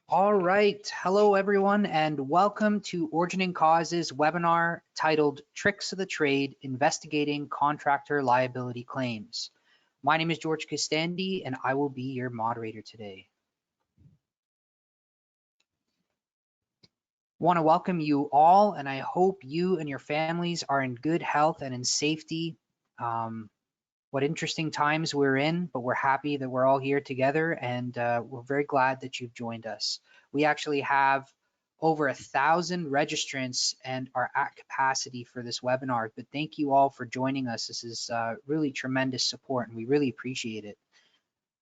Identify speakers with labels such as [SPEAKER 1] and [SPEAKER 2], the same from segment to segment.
[SPEAKER 1] All right. Hello, everyone, and welcome to Origin & Cause's webinar titled Tricks of the Trade, Investigating Contractor Liability Claims. My name is George Costandi, and I will be your moderator today. I want to welcome you all, and I hope you and your families are in good health and in safety. What interesting times we're in, but we're happy that we're all here together, and we're very glad that you've joined us. We actually have over 1,000 registrants and are at capacity for this webinar, but thank you all for joining us. This is really tremendous support, and we really appreciate it.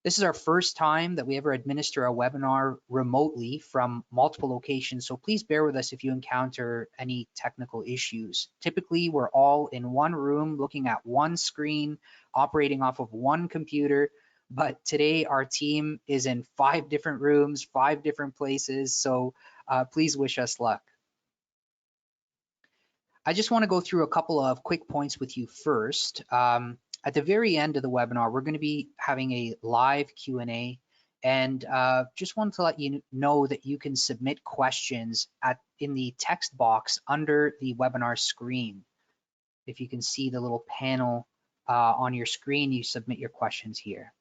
[SPEAKER 1] This is our first time that we ever administer a webinar remotely from multiple locations, so please bear with us if you encounter any technical issues. Typically, we're all in one room looking at one screen, operating off of one computer, but today our team is in 5 different rooms, 5 different places, so please wish us luck. I just want to go through a couple of quick points with you first. At the very end of the webinar, we're going to be having a live Q&A, and just wanted to let you know that you can submit questions in the text box under the webinar screen. If you can see the little panel on your screen, you submit your questions here.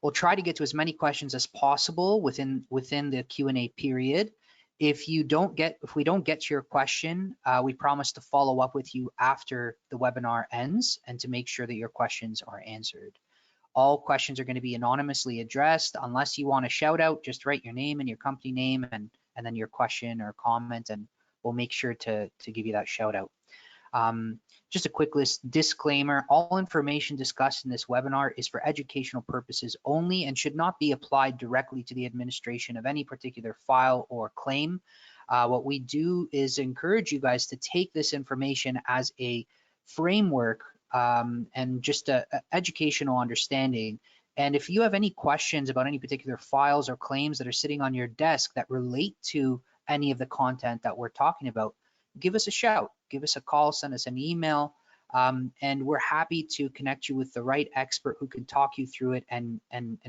[SPEAKER 1] We'll try to get to as many questions as possible within the Q&A period. If we don't get to your question, we promise to follow up with you after the webinar ends and to make sure that your questions are answered. All questions are going to be anonymously addressed. Unless you want a shout out, just write your name and your company name and then your question or comment, and we'll make sure to give you that shout out. Just a quick disclaimer, all information discussed in this webinar is for educational purposes only and should not be applied directly to the administration of any particular file or claim. What we do is encourage you guys to take this information as a framework and just a educational understanding. And if you have any questions about any particular files or claims that are sitting on your desk that relate to any of the content that we're talking about, give us a shout, give us a call, send us an email, and we're happy to connect you with the right expert who can talk you through it and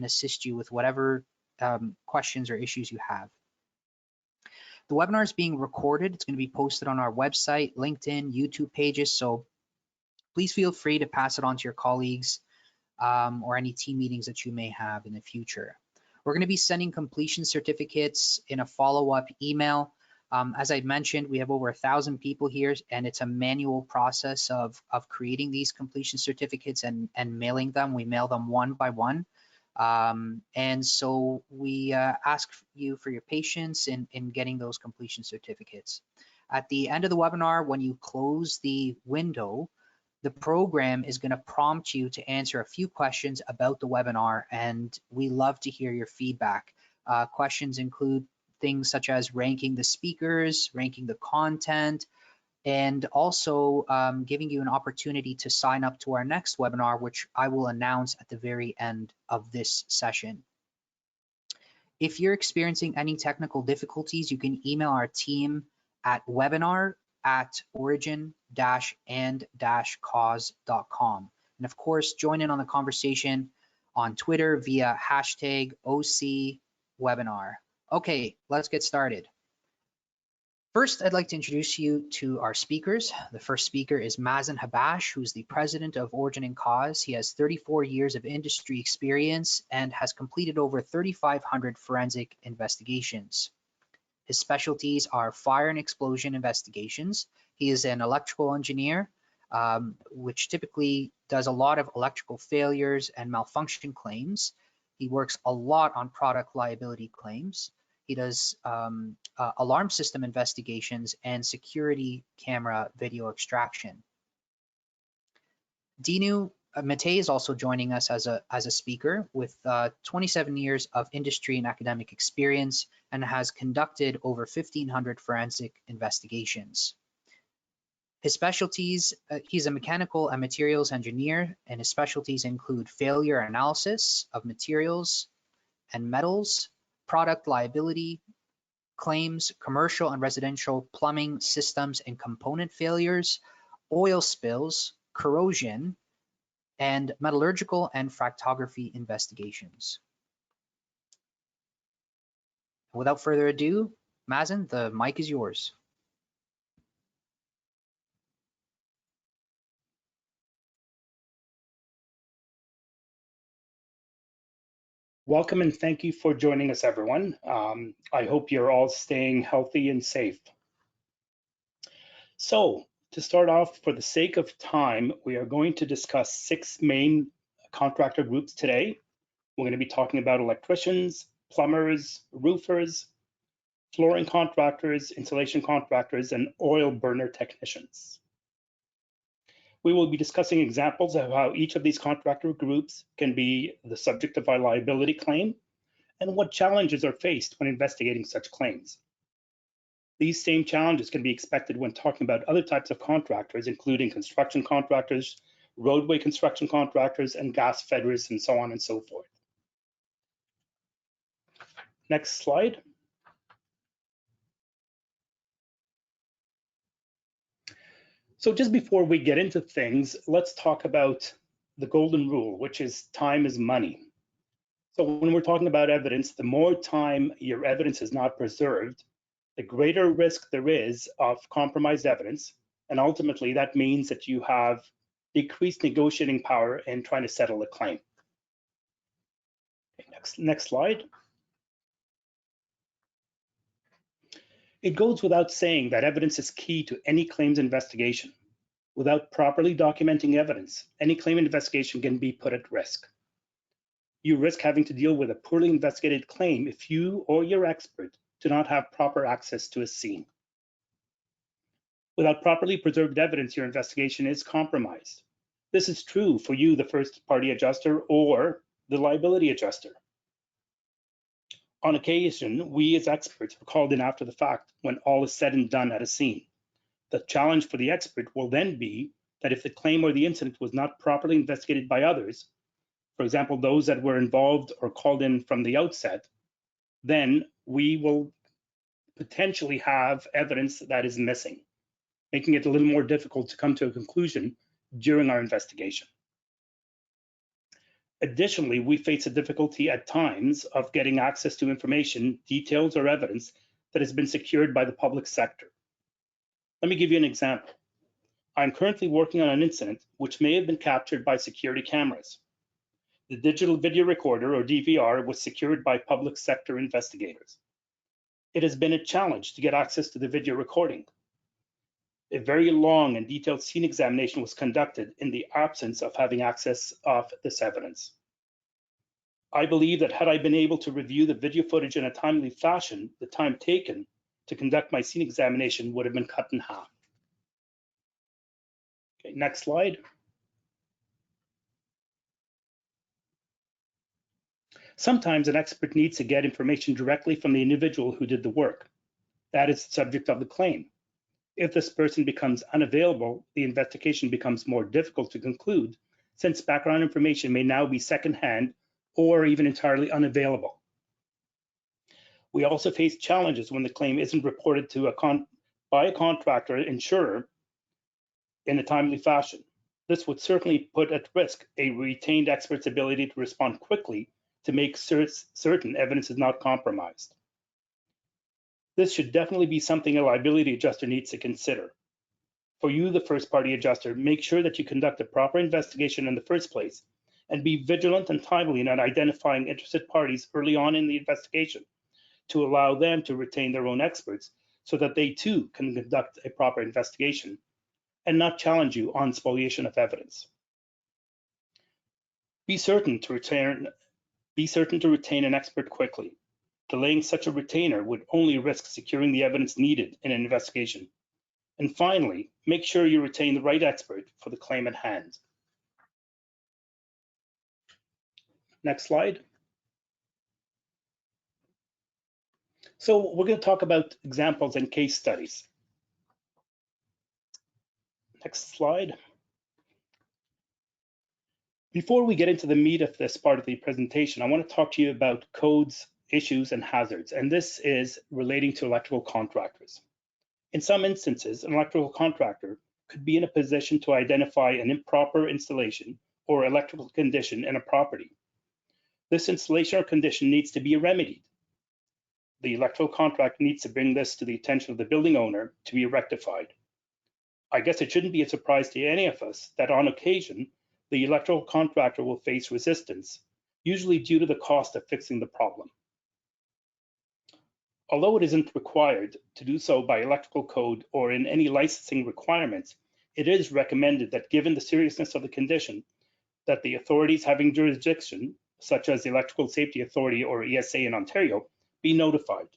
[SPEAKER 1] assist you with whatever questions or issues you have. The webinar is being recorded. It's going to be posted on our website, LinkedIn, YouTube pages, so please feel free to pass it on to your colleagues or any team meetings that you may have in the future. We're going to be sending completion certificates in a follow-up email. As I mentioned, we have over 1,000 people here, and it's a manual process of creating these completion certificates and mailing them. We mail them one by one. And so we ask you for your patience in getting those completion certificates. At the end of the webinar, when you close the window, the program is going to prompt you to answer a few questions about the webinar, and we love to hear your feedback. Questions include things such as ranking the speakers, ranking the content, and also giving you an opportunity to sign up to our next webinar, which I will announce at the very end of this session. If you're experiencing any technical difficulties, you can email our team at webinar@origin-and-cause.com. And of course, join in on the conversation on Twitter via #OCWebinar. Okay, let's get started. First, I'd like to introduce you to our speakers. The first speaker is Mazen Habashi, who's the president of Origin & Cause. He has 34 years of industry experience and has completed over 3,500 forensic investigations. His specialties are fire and explosion investigations. He is an electrical engineer, which typically does a lot of electrical failures and malfunction claims. He works a lot on product liability claims. He does alarm system investigations and security camera video extraction. Dinu Mate is also joining us as a speaker with 27 years of industry and academic experience and has conducted over 1,500 forensic investigations. His specialties, he's a mechanical and materials engineer, and his specialties include failure analysis of materials and metals, product liability claims, commercial and residential plumbing systems and component failures, oil spills, corrosion, and metallurgical and fractography investigations. Without further ado, Mazen, the mic is yours.
[SPEAKER 2] Welcome and thank you for joining us, everyone. I hope you're all staying healthy and safe. So, to start off, for the sake of time, we are going to discuss 6 main contractor groups today. We're going to be talking about electricians, plumbers, roofers, flooring contractors, insulation contractors, and oil burner technicians. We will be discussing examples of how each of these contractor groups can be the subject of a liability claim and what challenges are faced when investigating such claims. These same challenges can be expected when talking about other types of contractors, including construction contractors, roadway construction contractors, and gas fetters, and so on and so forth. Next slide. So just before we get into things, let's talk about the golden rule, which is time is money. So when we're talking about evidence, the more time your evidence is not preserved, the greater risk there is of compromised evidence. And ultimately, that means that you have decreased negotiating power in trying to settle a claim. Okay, next slide. It goes without saying that evidence is key to any claims investigation. Without properly documenting evidence, any claim investigation can be put at risk. You risk having to deal with a poorly investigated claim if you or your expert do not have proper access to a scene. Without properly preserved evidence, your investigation is compromised. This is true for you, the first party adjuster, or the liability adjuster. On occasion, we as experts are called in after the fact when all is said and done at a scene. The challenge for the expert will then be that if the claim or the incident was not properly investigated by others, for example, those that were involved or called in from the outset, then we will potentially have evidence that is missing, making it a little more difficult to come to a conclusion during our investigation. Additionally, we face a difficulty at times of getting access to information, details, or evidence that has been secured by the public sector. Let me give you an example. I'm currently working on an incident which may have been captured by security cameras. The digital video recorder, or DVR, was secured by public sector investigators. It has been a challenge to get access to the video recording. A very long and detailed scene examination was conducted in the absence of having access of this evidence. I believe that had I been able to review the video footage in a timely fashion, the time taken to conduct my scene examination would have been cut in half. Okay, next slide. Sometimes an expert needs to get information directly from the individual who did the work. That is the subject of the claim. If this person becomes unavailable, the investigation becomes more difficult to conclude, since background information may now be secondhand or even entirely unavailable. We also face challenges when the claim isn't reported to by a contractor insurer in a timely fashion. This would certainly put at risk a retained expert's ability to respond quickly to make certain evidence is not compromised. This should definitely be something a liability adjuster needs to consider. For you, the first party adjuster, make sure that you conduct a proper investigation in the first place and be vigilant and timely in identifying interested parties early on in the investigation to allow them to retain their own experts so that they too can conduct a proper investigation and not challenge you on spoliation of evidence. Be certain to retain an expert quickly. Delaying such a retainer would only risk securing the evidence needed in an investigation. And finally, make sure you retain the right expert for the claim at hand. Next slide. So we're going to talk about examples and case studies. Next slide. Before we get into the meat of this part of the presentation, I want to talk to you about codes, issues, and hazards, and this is relating to electrical contractors. In some instances, an electrical contractor could be in a position to identify an improper installation or electrical condition in a property. This installation or condition needs to be remedied. the electrical contractor needs to bring this to the attention of the building owner to be rectified. I guess it shouldn't be a surprise to any of us that on occasion, the electrical contractor will face resistance, usually due to the cost of fixing the problem. Although it isn't required to do so by electrical code or in any licensing requirements, it is recommended that given the seriousness of the condition, that the authorities having jurisdiction, such as the Electrical Safety Authority or ESA in Ontario, be notified.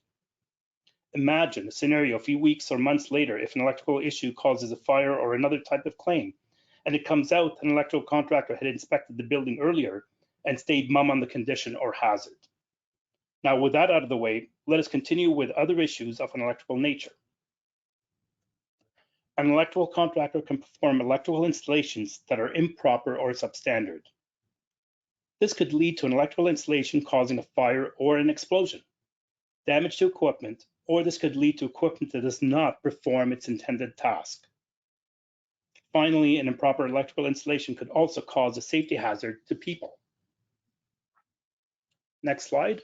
[SPEAKER 2] Imagine a scenario a few weeks or months later if an electrical issue causes a fire or another type of claim, and it comes out an electrical contractor had inspected the building earlier and stayed mum on the condition or hazard. Now, with that out of the way, let us continue with other issues of an electrical nature. An electrical contractor can perform electrical installations that are improper or substandard. This could lead to an electrical installation causing a fire or an explosion, damage to equipment, or this could lead to equipment that does not perform its intended task. Finally, an improper electrical installation could also cause a safety hazard to people. Next slide.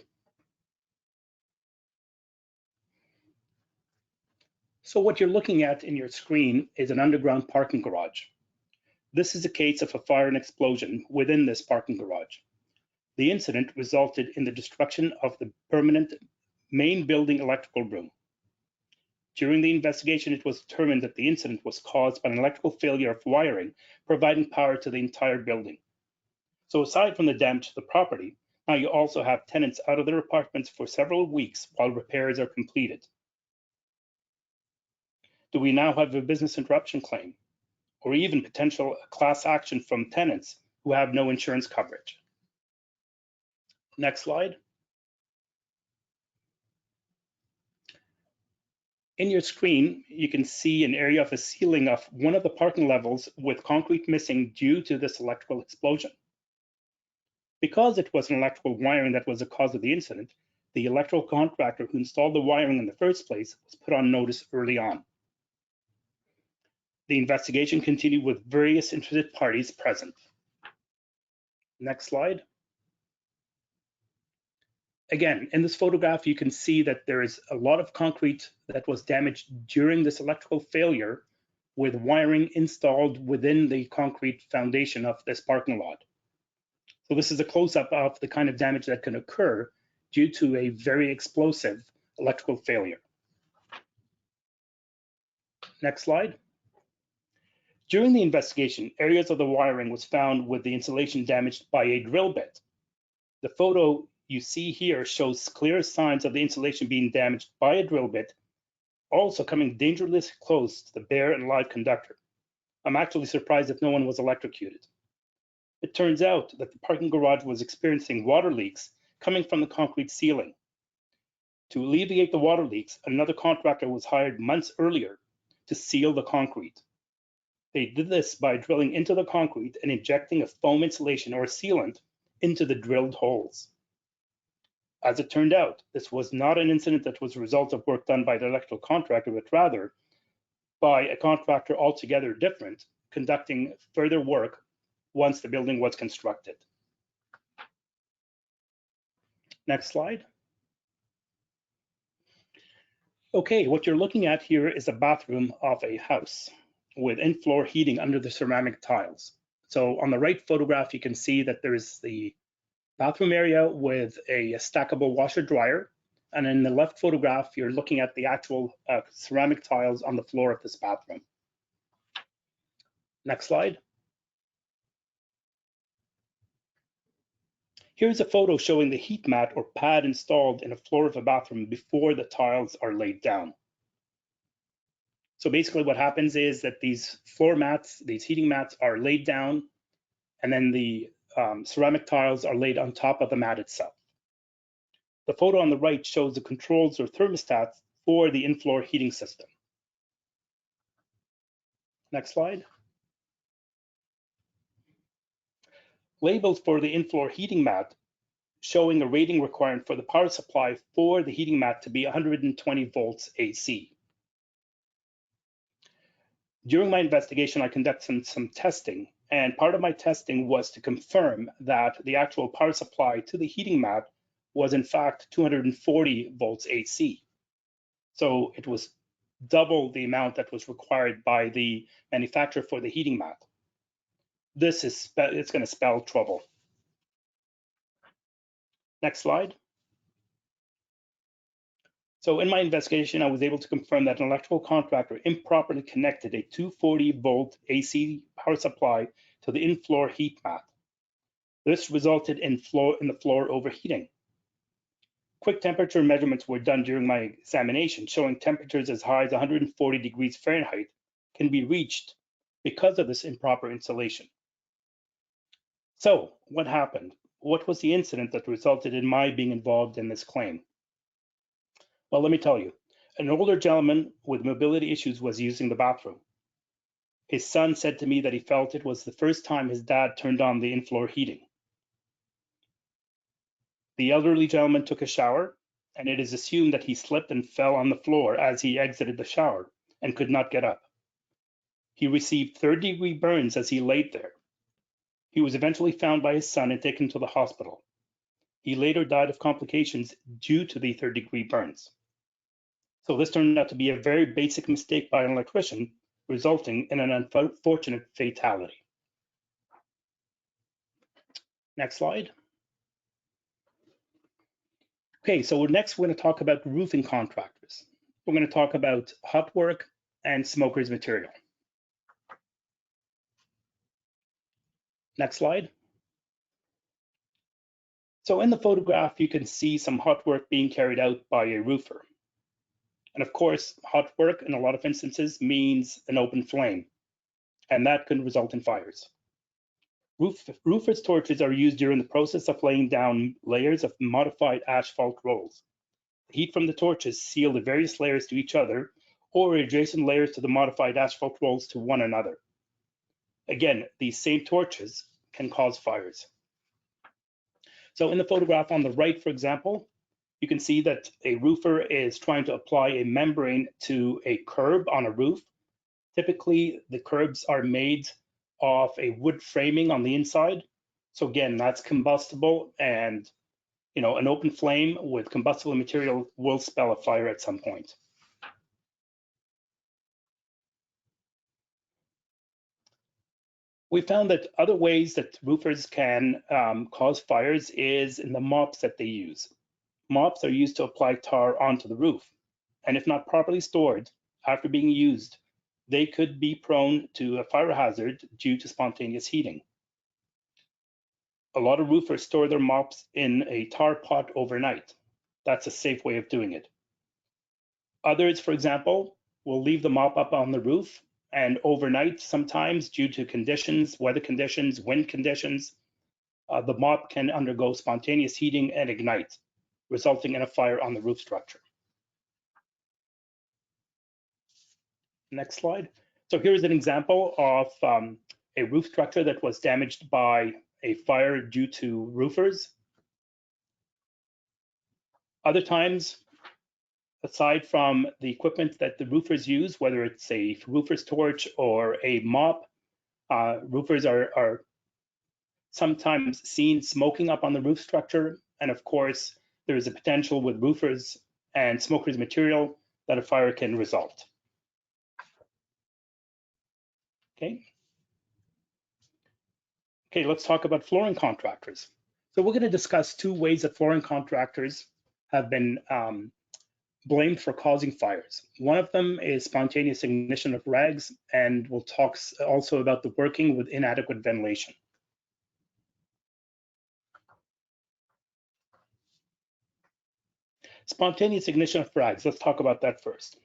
[SPEAKER 2] So what you're looking at in your screen is an underground parking garage. This is a case of a fire and explosion within this parking garage. The incident resulted in the destruction of the permanent main building electrical room. During the investigation, it was determined that the incident was caused by an electrical failure of wiring providing power to the entire building. So aside from the damage to the property, now you also have tenants out of their apartments for several weeks while repairs are completed. Do we now have a business interruption claim, or even potential class action from tenants who have no insurance coverage? Next slide. In your screen, you can see an area of the ceiling of one of the parking levels with concrete missing due to this electrical explosion. Because it was an electrical wiring that was the cause of the incident, the electrical contractor who installed the wiring in the first place was put on notice early on. The investigation continued with various interested parties present. Next slide. Again, in this photograph, you can see that there is a lot of concrete that was damaged during this electrical failure with wiring installed within the concrete foundation of this parking lot. So this is a close-up of the kind of damage that can occur due to a very explosive electrical failure. Next slide. During the investigation, areas of the wiring was found with the insulation damaged by a drill bit. The photo you see here shows clear signs of the insulation being damaged by a drill bit, also coming dangerously close to the bare and live conductor. I'm actually surprised that no one was electrocuted. It turns out that the parking garage was experiencing water leaks coming from the concrete ceiling. To alleviate the water leaks, another contractor was hired months earlier to seal the concrete. They did this by drilling into the concrete and injecting a foam insulation or sealant into the drilled holes. As it turned out, this was not an incident that was a result of work done by the electrical contractor, but rather by a contractor altogether different, conducting further work once the building was constructed. Next slide. Okay, what you're looking at here is a bathroom of a house with in-floor heating under the ceramic tiles. So on the right photograph, you can see that there is the bathroom area with a stackable washer dryer. And in the left photograph, you're looking at the actual ceramic tiles on the floor of this bathroom. Next slide. Here's a photo showing the heat mat or pad installed in a floor of a bathroom before the tiles are laid down. So basically what happens is that these floor mats, these heating mats are laid down, and then the ceramic tiles are laid on top of the mat itself. The photo on the right shows the controls or thermostats for the in-floor heating system. Next slide. Labels for the in-floor heating mat showing a rating requirement for the power supply for the heating mat to be 120 volts AC. During my investigation, I conducted some testing, and part of my testing was to confirm that the actual power supply to the heating mat was in fact 240 volts AC. So it was double the amount that was required by the manufacturer for the heating mat. It's going to spell trouble. Next slide. So in my investigation, I was able to confirm that an electrical contractor improperly connected a 240 volt AC power supply to the in-floor heat mat. This resulted in the floor overheating. Quick temperature measurements were done during my examination, showing temperatures as high as 140 degrees Fahrenheit can be reached because of this improper installation. So what happened? What was the incident that resulted in my being involved in this claim? Well, let me tell you. An older gentleman with mobility issues was using the bathroom. His son said to me that he felt it was the first time his dad turned on the in-floor heating. The elderly gentleman took a shower, and it is assumed that he slipped and fell on the floor as he exited the shower and could not get up. He received third-degree burns as he laid there. He was eventually found by his son and taken to the hospital. He later died of complications due to the third-degree burns. So this turned out to be a very basic mistake by an electrician, resulting in an unfortunate fatality. Next slide. Okay, so next we're going to talk about roofing contractors. We're going to talk about hot work and smoker's material. Next slide. So in the photograph, you can see some hot work being carried out by a roofer. And of course, hot work in a lot of instances means an open flame, and that can result in fires. Roofers' torches are used during the process of laying down layers of modified asphalt rolls. The heat from the torches seal the various layers to each other or adjacent layers to the modified asphalt rolls to one another. Again, these same torches can cause fires. So in the photograph on the right, for example, you can see that a roofer is trying to apply a membrane to a curb on a roof. Typically, the curbs are made of a wood framing on the inside. So again, that's combustible, and an open flame with combustible material will spell a fire at some point. We found that other ways that roofers can cause fires is in the mops that they use. Mops are used to apply tar onto the roof, and if not properly stored after being used, they could be prone to a fire hazard due to spontaneous heating. A lot of roofers store their mops in a tar pot overnight. That's a safe way of doing it. Others, for example, will leave the mop up on the roof, and overnight, sometimes due to conditions, weather conditions, wind conditions, the mop can undergo spontaneous heating and ignite, resulting in a fire on the roof structure. Next slide. So here's an example of a roof structure that was damaged by a fire due to roofers. Other times, aside from the equipment that the roofers use, whether it's a roofer's torch or a mop, roofers are sometimes seen smoking up on the roof structure. And of course, there is a potential with roofers and smokers' material that a fire can result. Okay, let's talk about flooring contractors. So we're going to discuss two ways that flooring contractors have been blamed for causing fires. One of them is spontaneous ignition of rags, and we'll talk also about the working with inadequate ventilation. Spontaneous ignition of rags, let's talk about that first.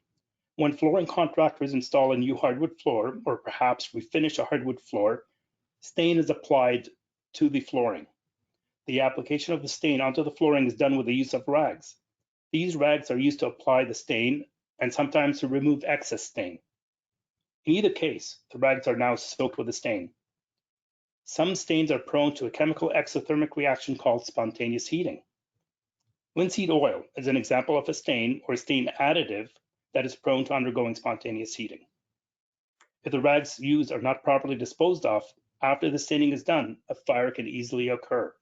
[SPEAKER 2] When flooring contractors install a new hardwood floor, or perhaps refinish a hardwood floor, stain is applied to the flooring. The application of the stain onto the flooring is done with the use of rags. These rags are used to apply the stain and sometimes to remove excess stain. In either case, the rags are now soaked with the stain. Some stains are prone to a chemical exothermic reaction called spontaneous heating. Linseed oil is an example of a stain or stain additive that is prone to undergoing spontaneous heating. If the rags used are not properly disposed of after the staining is done, a fire can easily occur.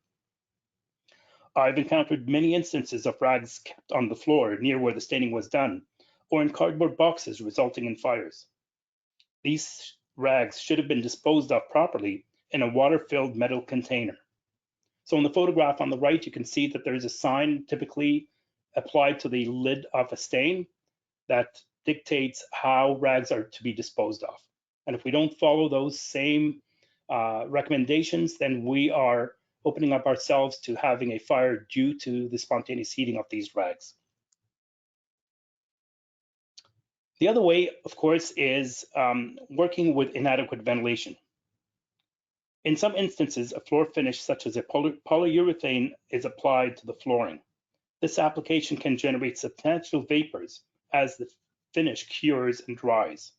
[SPEAKER 2] I've encountered many instances of rags kept on the floor near where the staining was done, or in cardboard boxes resulting in fires. These rags should have been disposed of properly in a water-filled metal container. So in the photograph on the right, you can see that there's a sign typically applied to the lid of a stain that dictates how rags are to be disposed of. And if we don't follow those same recommendations, then we are opening up ourselves to having a fire due to the spontaneous heating of these rags. The other way, of course, is working with inadequate ventilation. In some instances, a floor finish such as a polyurethane is applied to the flooring. This application can generate substantial vapors as the finish cures and dries.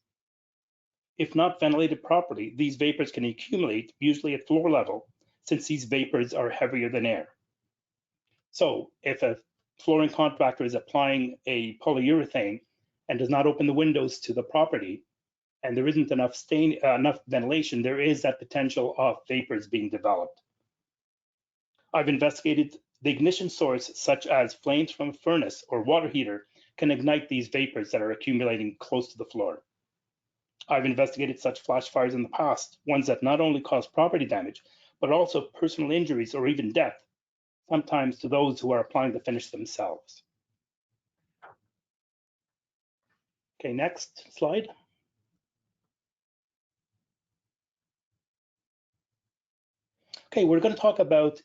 [SPEAKER 2] If not ventilated properly, these vapors can accumulate, usually at floor level, since these vapors are heavier than air. So if a flooring contractor is applying a polyurethane and does not open the windows to the property, and there isn't enough ventilation, there is that potential of vapors being developed. I've investigated the ignition source, such as flames from a furnace or water heater, can ignite these vapors that are accumulating close to the floor. I've investigated such flash fires in the past, ones that not only cause property damage, but also personal injuries or even death, sometimes to those who are applying the finish themselves. Okay, next slide. Okay, we're going to talk about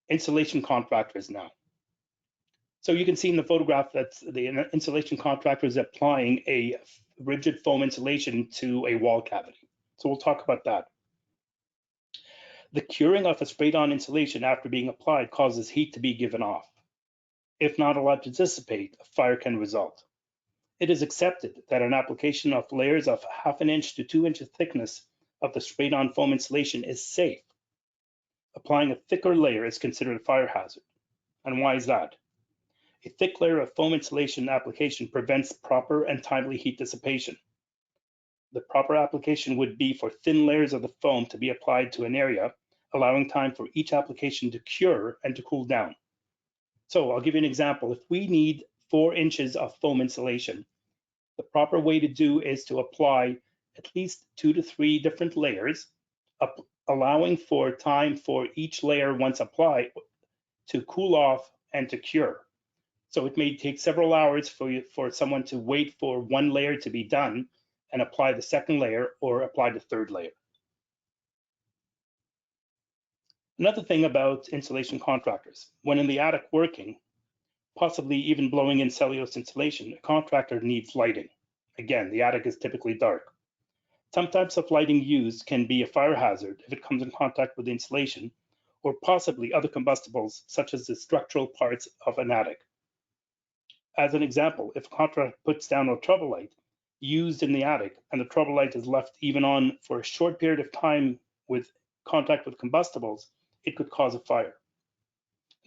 [SPEAKER 2] insulation contractors now. So you can see in the photograph that the insulation contractor is applying a rigid foam insulation to a wall cavity. So we'll talk about that. The curing of a sprayed-on insulation after being applied causes heat to be given off. If not allowed to dissipate, a fire can result. It is accepted that an application of layers of 1/2 inch to 2 inches thickness of the sprayed-on foam insulation is safe. Applying a thicker layer is considered a fire hazard. And why is that? A thick layer of foam insulation application prevents proper and timely heat dissipation. The proper application would be for thin layers of the foam to be applied to an area, allowing time for each application to cure and to cool down. So I'll give you an example. If we need 4 inches of foam insulation, the proper way to do is to apply at least 2 to 3 different layers, allowing for time for each layer once applied to cool off and to cure. So it may take several hours for someone to wait for one layer to be done and apply the second layer or apply the third layer. Another thing about insulation contractors, when in the attic working, possibly even blowing in cellulose insulation, a contractor needs lighting. Again, the attic is typically dark. Some types of lighting used can be a fire hazard if it comes in contact with the insulation or possibly other combustibles such as the structural parts of an attic. As an example, if a contractor puts down a trouble light used in the attic and the trouble light is left even on for a short period of time with contact with combustibles, it could cause a fire.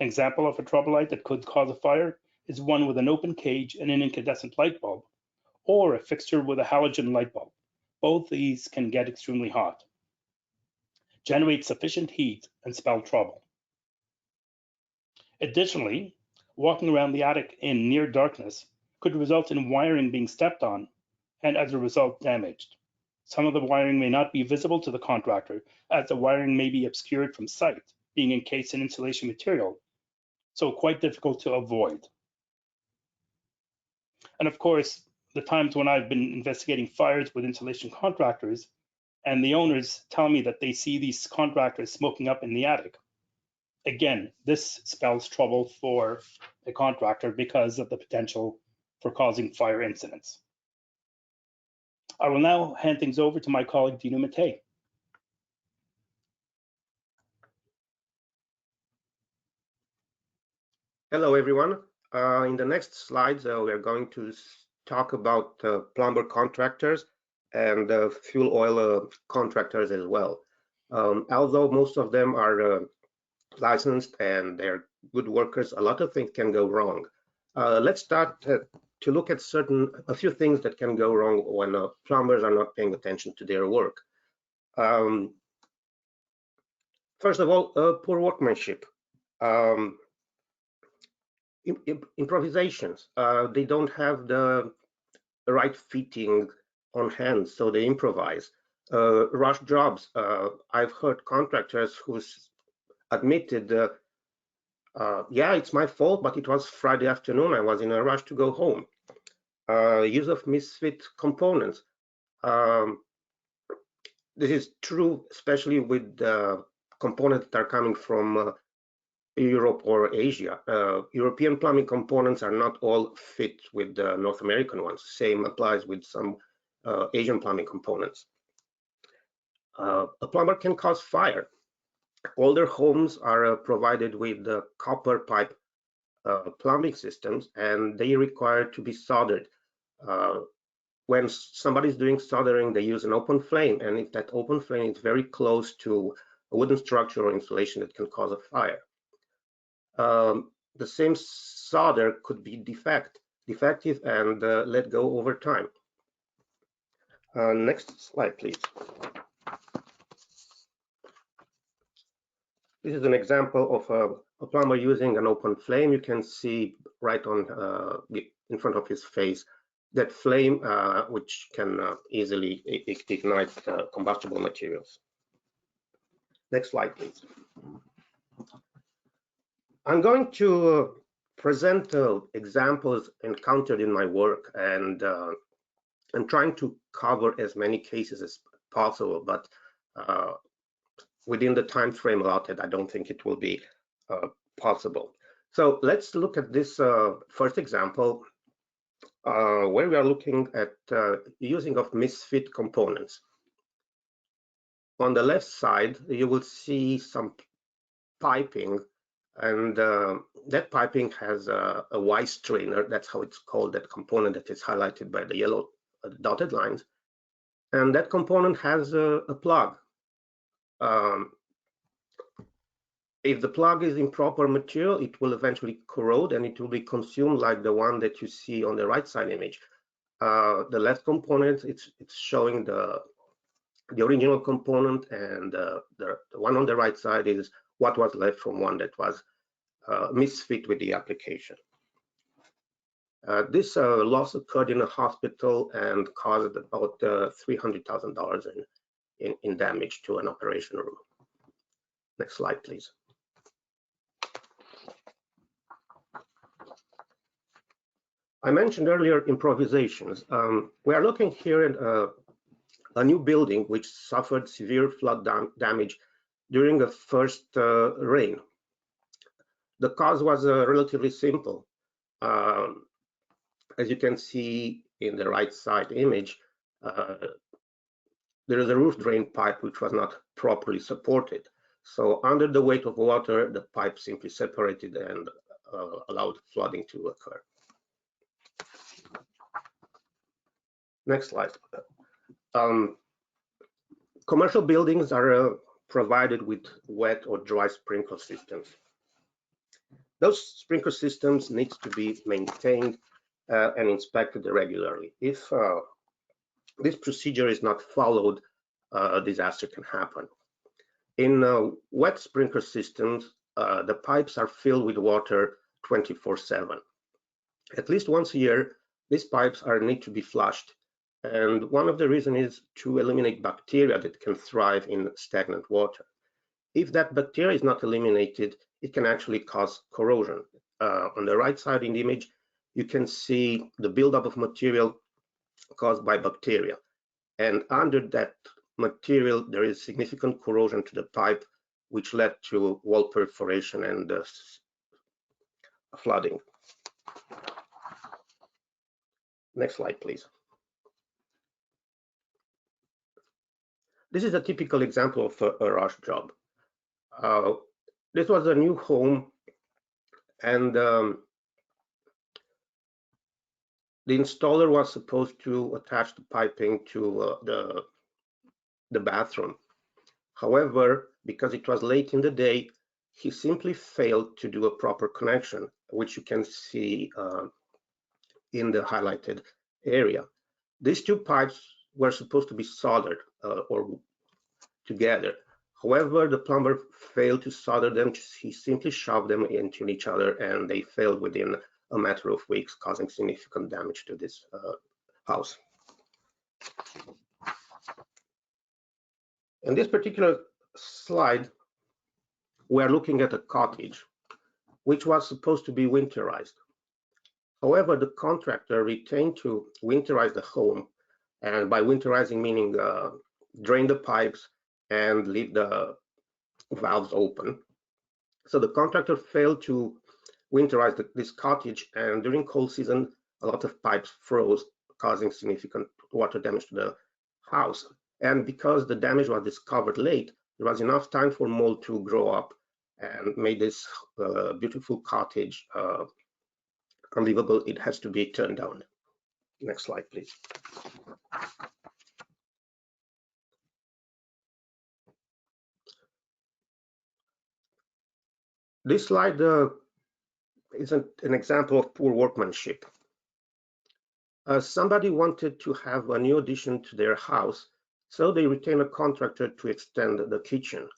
[SPEAKER 2] An example of a trouble light that could cause a fire is one with an open cage and an incandescent light bulb, or a fixture with a halogen light bulb. Both these can get extremely hot, generate sufficient heat, and spell trouble. Additionally, walking around the attic in near darkness could result in wiring being stepped on and as a result damaged. Some of the wiring may not be visible to the contractor as the wiring may be obscured from sight, being encased in insulation material, so quite difficult to avoid. And of course, the times when I've been investigating fires with insulation contractors and the owners tell me that they see these contractors smoking up in the attic. Again, this spells trouble for a contractor because of the potential for causing fire incidents. I will now hand things over to my colleague, Dino Mattei.
[SPEAKER 3] Hello, everyone. In the next slides, we're going to talk about plumber contractors and fuel oil contractors as well. Although most of them are licensed and they're good workers, a lot of things can go wrong. Let's start to look at a few things that can go wrong when plumbers are not paying attention to their work. First of all, poor workmanship. Um, improvisations. They don't have the right fitting on hand, so they improvise. Rush jobs. I've heard contractors who's admitted, yeah, it's my fault, but it was Friday afternoon. I was in a rush to go home. Use of misfit components. This is true, especially with components that are coming from Europe or Asia. European plumbing components are not all fit with the North American ones. Same applies with some Asian plumbing components. A plumber can cause fire. Older homes are provided with copper pipe plumbing systems, and they require to be soldered. When somebody's doing soldering, they use an open flame, and if that open flame is very close to a wooden structure or insulation, that can cause a fire. The same solder could be defective and let go over time. Next slide, please. This is an example of a plumber using an open flame. You can see right on in front of his face that flame, which can easily ignite combustible materials. Next slide, please. I'm going to present examples encountered in my work, and I'm trying to cover as many cases as possible, but within the time frame allotted, I don't think it will be possible. So let's look at this first example, where we are looking at using of misfit components. On the left side, you will see some piping, and that piping has a Y strainer. That's how it's called, that component that is highlighted by the yellow dotted lines. And that component has a plug. If the plug is in proper material, it will eventually corrode and it will be consumed like the one that you see on the right side image. The left component, it's showing the original component, and the one on the right side is what was left from one that was misfit with the application. This loss occurred in a hospital and caused about $300,000 in damage to an operation room. Next slide, please. I mentioned earlier improvisations. We are looking here at a new building which suffered severe flood damage during the first rain. The cause was relatively simple. As you can see in the right side image, there is a roof drain pipe which was not properly supported. So under the weight of water, the pipe simply separated and allowed flooding to occur. Next slide. Commercial buildings are provided with wet or dry sprinkler systems. Those sprinkler systems need to be maintained and inspected regularly. If this procedure is not followed, disaster can happen. In wet sprinkler systems, the pipes are filled with water 24/7. At least once a year, these pipes need to be flushed. And one of the reasons is to eliminate bacteria that can thrive in stagnant water. If that bacteria is not eliminated, it can actually cause corrosion. On the right side in the image, you can see the buildup of material caused by bacteria. And under that material, there is significant corrosion to the pipe, which led to wall perforation and flooding. Next slide, please. This is a typical example of a rush job. This was a new home, and the installer was supposed to attach the piping to the bathroom. However, because it was late in the day, he simply failed to do a proper connection, which you can see in the highlighted area. These two pipes were supposed to be soldered or together. However, the plumber failed to solder them. He simply shoved them into each other, and they failed within a matter of weeks, causing significant damage to this house. In this particular slide, we are looking at a cottage, which was supposed to be winterized. However, the contractor retained to winterize the home, and by winterizing meaning drain the pipes and leave the valves open. So the contractor failed to winterize this cottage, and during cold season, a lot of pipes froze, causing significant water damage to the house. And because the damage was discovered late, there was enough time for mold to grow up and made this beautiful cottage unlivable. It has to be turned down. Next slide, please. This slide is an example of poor workmanship. Somebody wanted to have a new addition to their house, so they retained a contractor to extend the kitchen.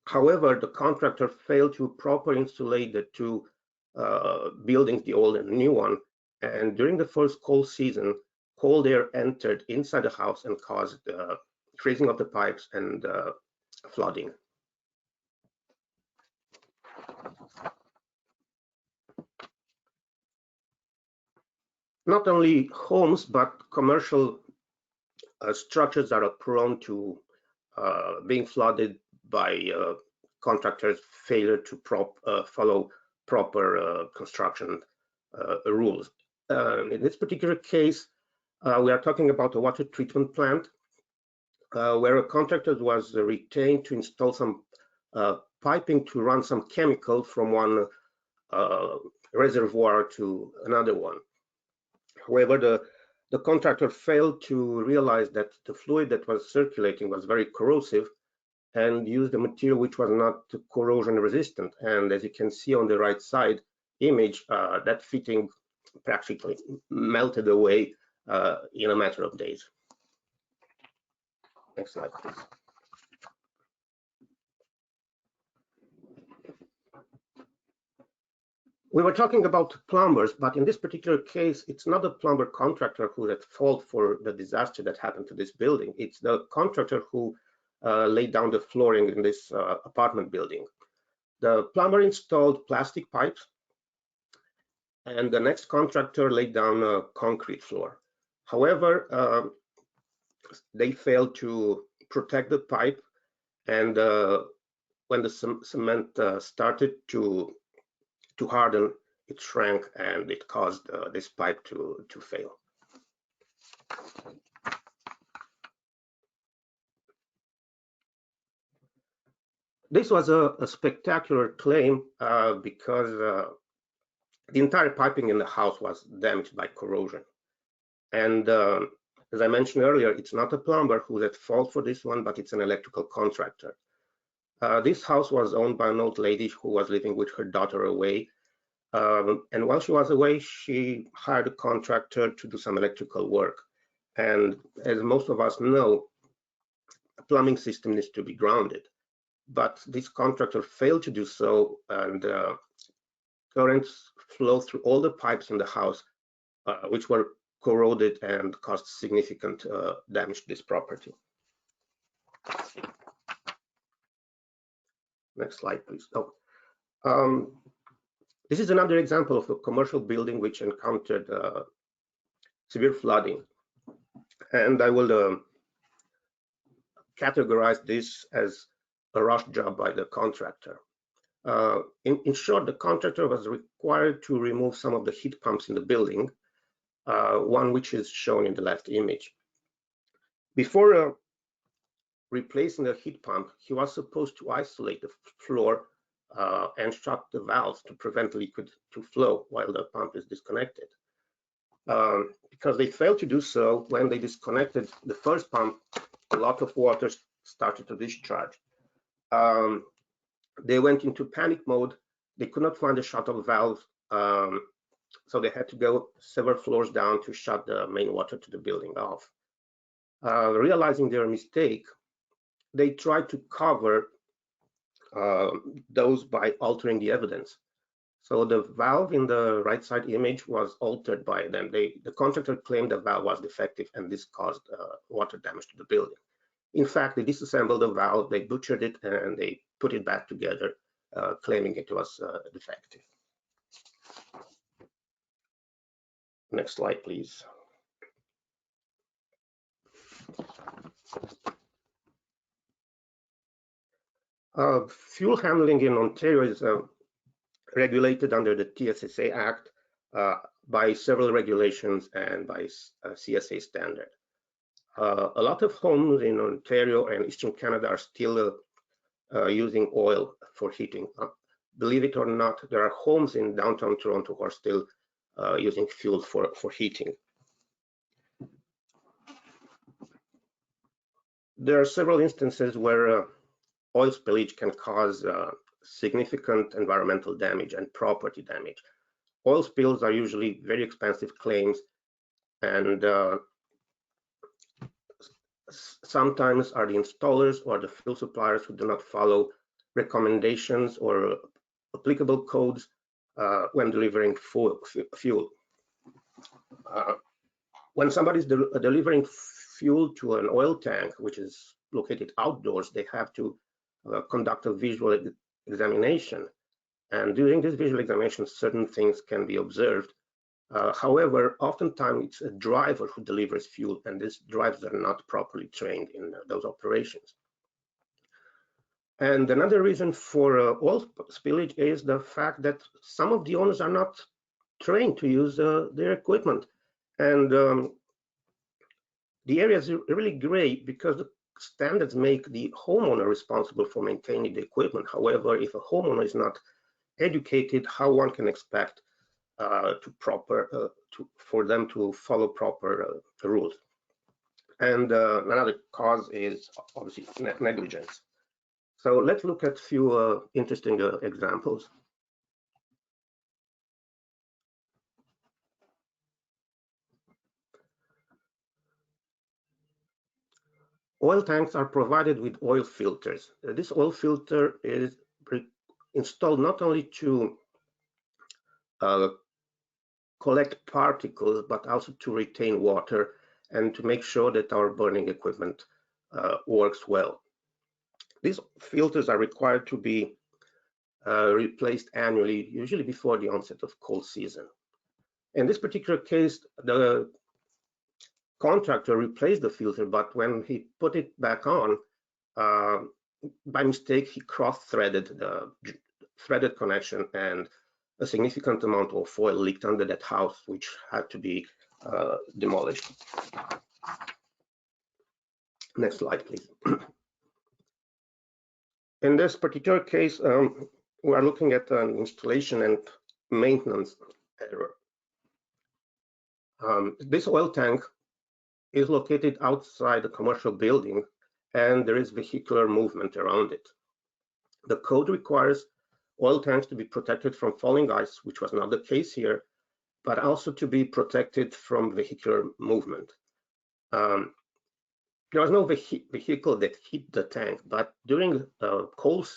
[SPEAKER 3] However, the contractor failed to properly insulate the two buildings, the old and new one, and during the first cold season, cold air entered inside the house and caused freezing of the pipes and flooding. Not only homes, but commercial structures are prone to being flooded by contractors' failure to follow proper construction rules. In this particular case, we are talking about a water treatment plant where a contractor was retained to install some piping to run some chemical from one reservoir to another one. However, the contractor failed to realize that the fluid that was circulating was very corrosive and used a material which was not corrosion resistant. And as you can see on the right side image, that fitting practically melted away in a matter of days. Next slide, please. We were talking about plumbers, but in this particular case, it's not the plumber contractor who's at fault for the disaster that happened to this building. It's the contractor who laid down the flooring in this apartment building. The plumber installed plastic pipes, and the next contractor laid down a concrete floor. However, they failed to protect the pipe, and when the cement started to harden, it shrank and it caused this pipe to fail. This was a spectacular claim because the entire piping in the house was damaged by corrosion. And as I mentioned earlier, it's not a plumber who's at fault for this one, but it's an electrical contractor. This house was owned by an old lady who was living with her daughter away. And while she was away, she hired a contractor to do some electrical work. And as most of us know, a plumbing system needs to be grounded. But this contractor failed to do so, and currents flowed through all the pipes in the house, which were corroded and caused significant damage to this property. Next slide, please. Oh. This is another example of a commercial building which encountered severe flooding. And I will categorize this as a rush job by the contractor. In short, the contractor was required to remove some of the heat pumps in the building, one which is shown in the left image. Before replacing the heat pump, he was supposed to isolate the floor and shut the valves to prevent liquid to flow while the pump is disconnected. Because they failed to do so, when they disconnected the first pump, a lot of water started to discharge. They went into panic mode. They could not find the shut-off valve, so they had to go several floors down to shut the main water to the building off. Realizing their mistake, they tried to cover those by altering the evidence. So the valve in the right side image was altered by them. The contractor claimed the valve was defective and this caused water damage to the building. In fact, they disassembled the valve, they butchered it, and they put it back together, claiming it was defective. Next slide, please. Fuel handling in Ontario is regulated under the TSSA Act by several regulations and by CSA standard. A lot of homes in Ontario and Eastern Canada are still using oil for heating. Believe it or not, there are homes in downtown Toronto who are still using fuel for heating. There are several instances where oil spillage can cause significant environmental damage and property damage. Oil spills are usually very expensive claims, and sometimes are the installers or the fuel suppliers who do not follow recommendations or applicable codes when delivering fuel. When somebody's delivering fuel to an oil tank, which is located outdoors, they have to conduct a visual examination. And during this visual examination, certain things can be observed. However, oftentimes it's a driver who delivers fuel, and these drivers are not properly trained in those operations. And another reason for oil spillage is the fact that some of the owners are not trained to use their equipment. And the area is really gray because the standards make the homeowner responsible for maintaining the equipment. However, if a homeowner is not educated, how one can expect for them to follow proper rules. And another cause is obviously negligence. So let's look at a few interesting examples. Oil tanks are provided with oil filters. This oil filter is installed not only to collect particles, but also to retain water and to make sure that our burning equipment works well. These filters are required to be replaced annually, usually before the onset of cold season. In this particular case, the contractor replaced the filter, but when he put it back on, by mistake, he cross-threaded the threaded connection, and a significant amount of oil leaked under that house, which had to be demolished. Next slide, please. In this particular case, we are looking at an installation and maintenance error. This oil tank is located outside a commercial building, and there is vehicular movement around it. The code requires oil tanks to be protected from falling ice, which was not the case here, but also to be protected from vehicular movement. There was no vehicle that hit the tank, but during the cold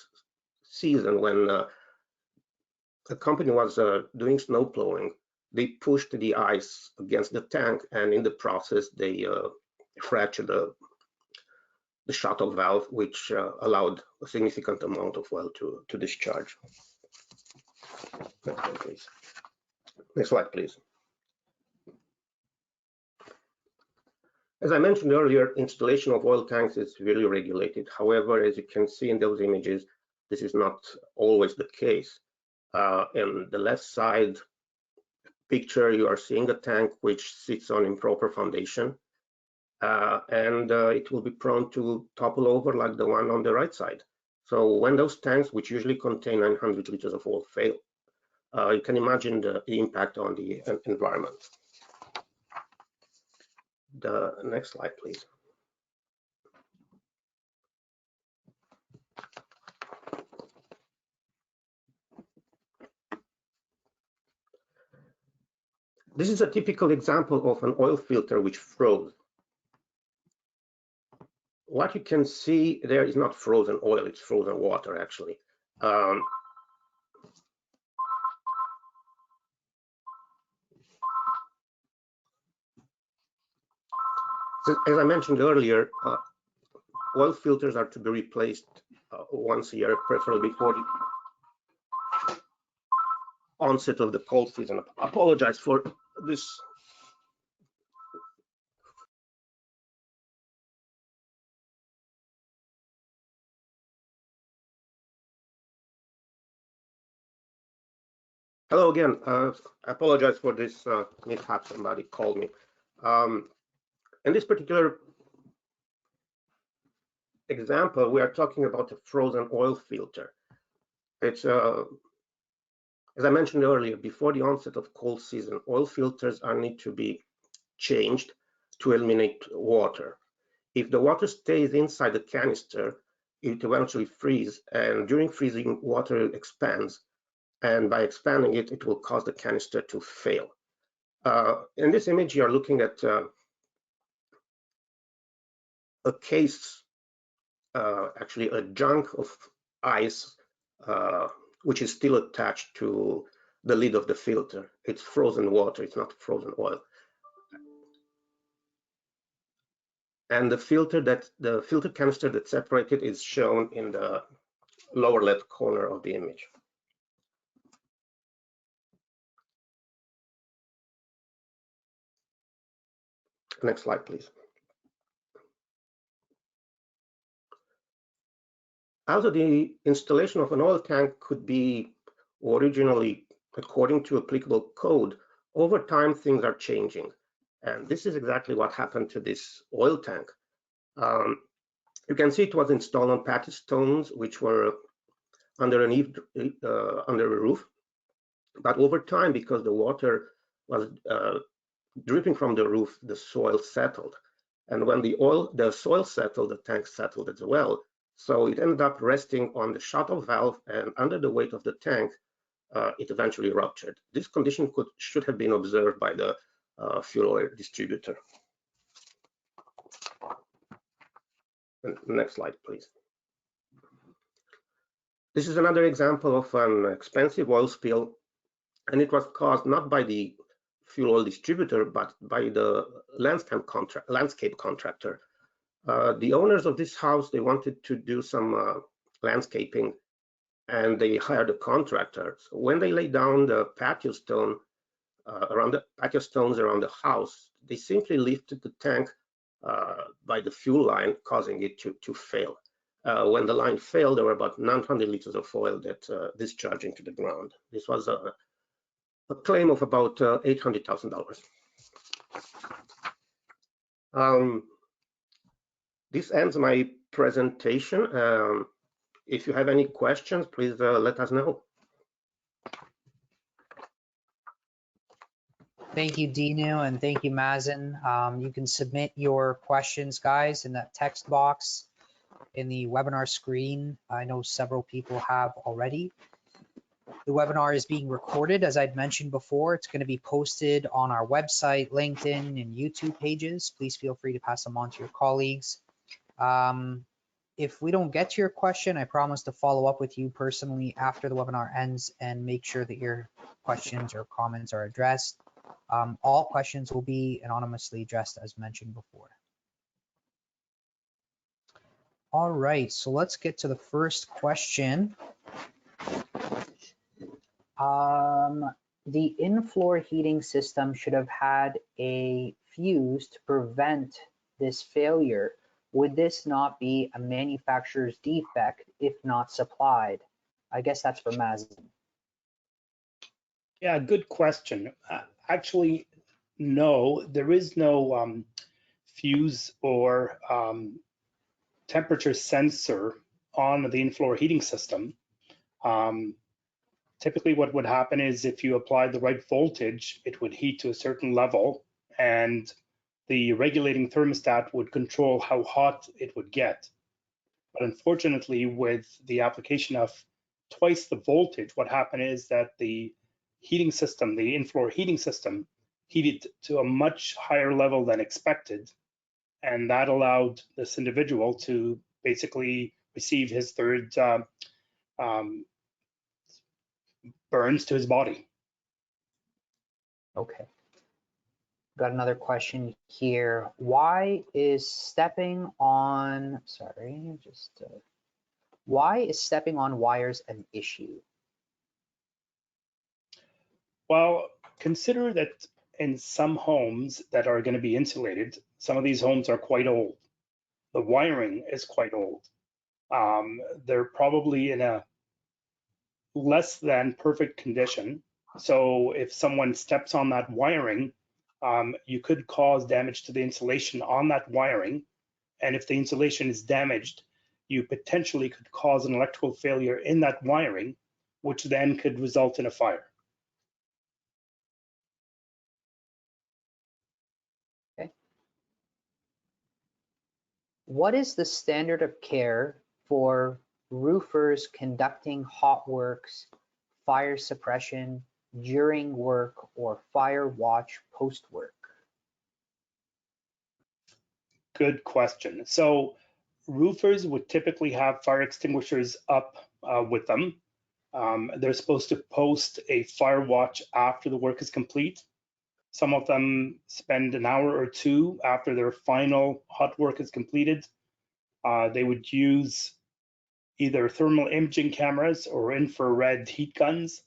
[SPEAKER 3] season, when the company was doing snow plowing, they pushed the ice against the tank, and in the process, they fractured the shuttle valve, which allowed a significant amount of oil to discharge. Next slide, please. Next slide, please. As I mentioned earlier, installation of oil tanks is really regulated. However, as you can see in those images, this is not always the case. In the left side picture, you are seeing a tank which sits on improper foundation, and it will be prone to topple over like the one on the right side. So when those tanks, which usually contain 900 liters of oil, fail, you can imagine the impact on the environment. The next slide, please. This is a typical example of an oil filter which froze. what you can see there is not frozen oil, it's frozen water actually. So as I mentioned earlier, oil filters are to be replaced once a year, preferably before the onset of the cold season. I apologize for this. Hello again. I apologize for this mishap. Somebody called me. In this particular example, we are talking about a frozen oil filter. It's as I mentioned earlier, before the onset of cold season, oil filters need to be changed to eliminate water. If the water stays inside the canister, it eventually freezes, and during freezing, water expands, and by expanding it, it will cause the canister to fail. In this image, you're looking at a case, actually a chunk of ice, which is still attached to the lid of the filter. It's frozen water, it's not frozen oil. And the filter canister that's separated is shown in the lower left corner of the image. Next slide, please. Although the installation of an oil tank could be originally according to applicable code, over time things are changing. And this is exactly what happened to this oil tank. You can see it was installed on patio stones, which were underneath under a roof. But over time, because the water was dripping from the roof, the soil settled. And when the soil settled, the tank settled as well. So it ended up resting on the shut-off valve, and under the weight of the tank, it eventually ruptured. This condition should have been observed by the fuel oil distributor. Next slide, please. This is another example of an expensive oil spill, and it was caused not by the fuel oil distributor, but by the landscape contractor. The owners of this house, they wanted to do some landscaping, and they hired a contractor. So when they laid down the patio stones around the house, they simply lifted the tank by the fuel line, causing it to fail. When the line failed, there were about 900 liters of oil that discharged into the ground. This was a claim of about $800,000. This ends my presentation. If you have any questions, please let us know.
[SPEAKER 1] Thank you, Dinu, and thank you, Mazen. You can submit your questions, guys, in that text box in the webinar screen. I know several people have already. The webinar is being recorded, as I'd mentioned before. It's going to be posted on our website, LinkedIn, and YouTube pages. Please feel free to pass them on to your colleagues. If we don't get to your question, I promise to follow up with you personally after the webinar ends and make sure that your questions or comments are addressed. All questions will be anonymously addressed, as mentioned before. All right, so let's get to the first question. The in-floor heating system should have had a fuse to prevent this failure. Would this not be a manufacturer's defect if not supplied? I guess that's for Mazen.
[SPEAKER 2] Yeah, good question. Actually, no, there is no fuse or temperature sensor on the in-floor heating system. Typically what would happen is if you applied the right voltage, it would heat to a certain level, and the regulating thermostat would control how hot it would get. But unfortunately, with the application of twice the voltage, what happened is that the heating system, the in-floor heating system, heated to a much higher level than expected. and that allowed this individual to basically receive his third burns to his body.
[SPEAKER 1] Okay. Got another question here. Why is stepping on, why is stepping on wires an issue?
[SPEAKER 2] Well, consider that in some homes that are going to be insulated, some of these homes are quite old. The wiring is quite old. They're probably in a less than perfect condition. So if someone steps on that wiring, you could cause damage to the insulation on that wiring. And if the insulation is damaged, you potentially could cause an electrical failure in that wiring, which then could result in a fire.
[SPEAKER 1] Okay. What is the standard of care for roofers conducting hot works, fire suppression during work, or fire watch post work?
[SPEAKER 2] Good question. So roofers would typically have fire extinguishers up with them. They're supposed to post a fire watch after the work is complete. Some of them spend an hour or two after their final hot work is completed. They would use either thermal imaging cameras or infrared heat guns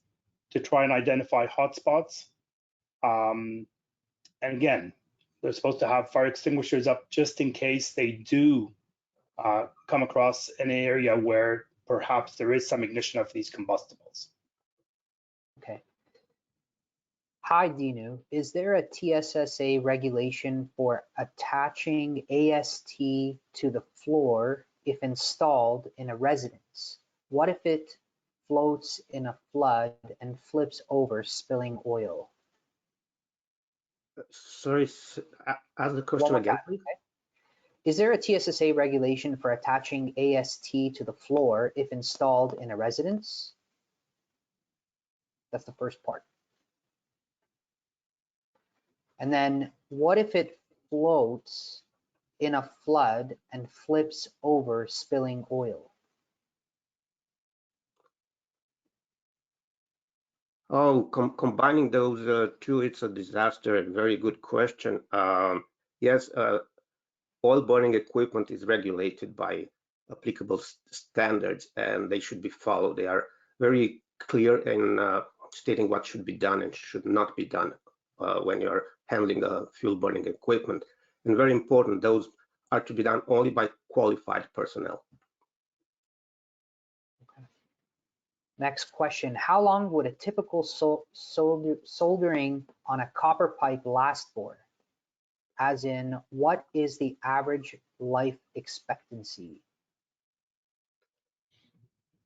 [SPEAKER 2] to try and identify hotspots. And again, they're supposed to have fire extinguishers up just in case they do come across an area where perhaps there is some ignition of these combustibles.
[SPEAKER 1] Okay. Hi, Dinu. Is there a TSSA regulation for attaching AST to the floor if installed in a residence? What if it floats in a flood and flips over, spilling oil?
[SPEAKER 3] Sorry, ask the question again.
[SPEAKER 1] Okay. Is there a TSSA regulation for attaching AST to the floor if installed in a residence? That's the first part. And then what if it floats in a flood and flips over, spilling oil?
[SPEAKER 3] Oh, combining those two, it's a disaster. Very good question. Yes, oil burning equipment is regulated by applicable standards, and they should be followed. They are very clear in stating what should be done and should not be done when you're handling fuel burning equipment. And very important, those are to be done only by qualified personnel.
[SPEAKER 1] Okay. Next question, how long would a typical soldering on a copper pipe last for? As in, what is the average life expectancy?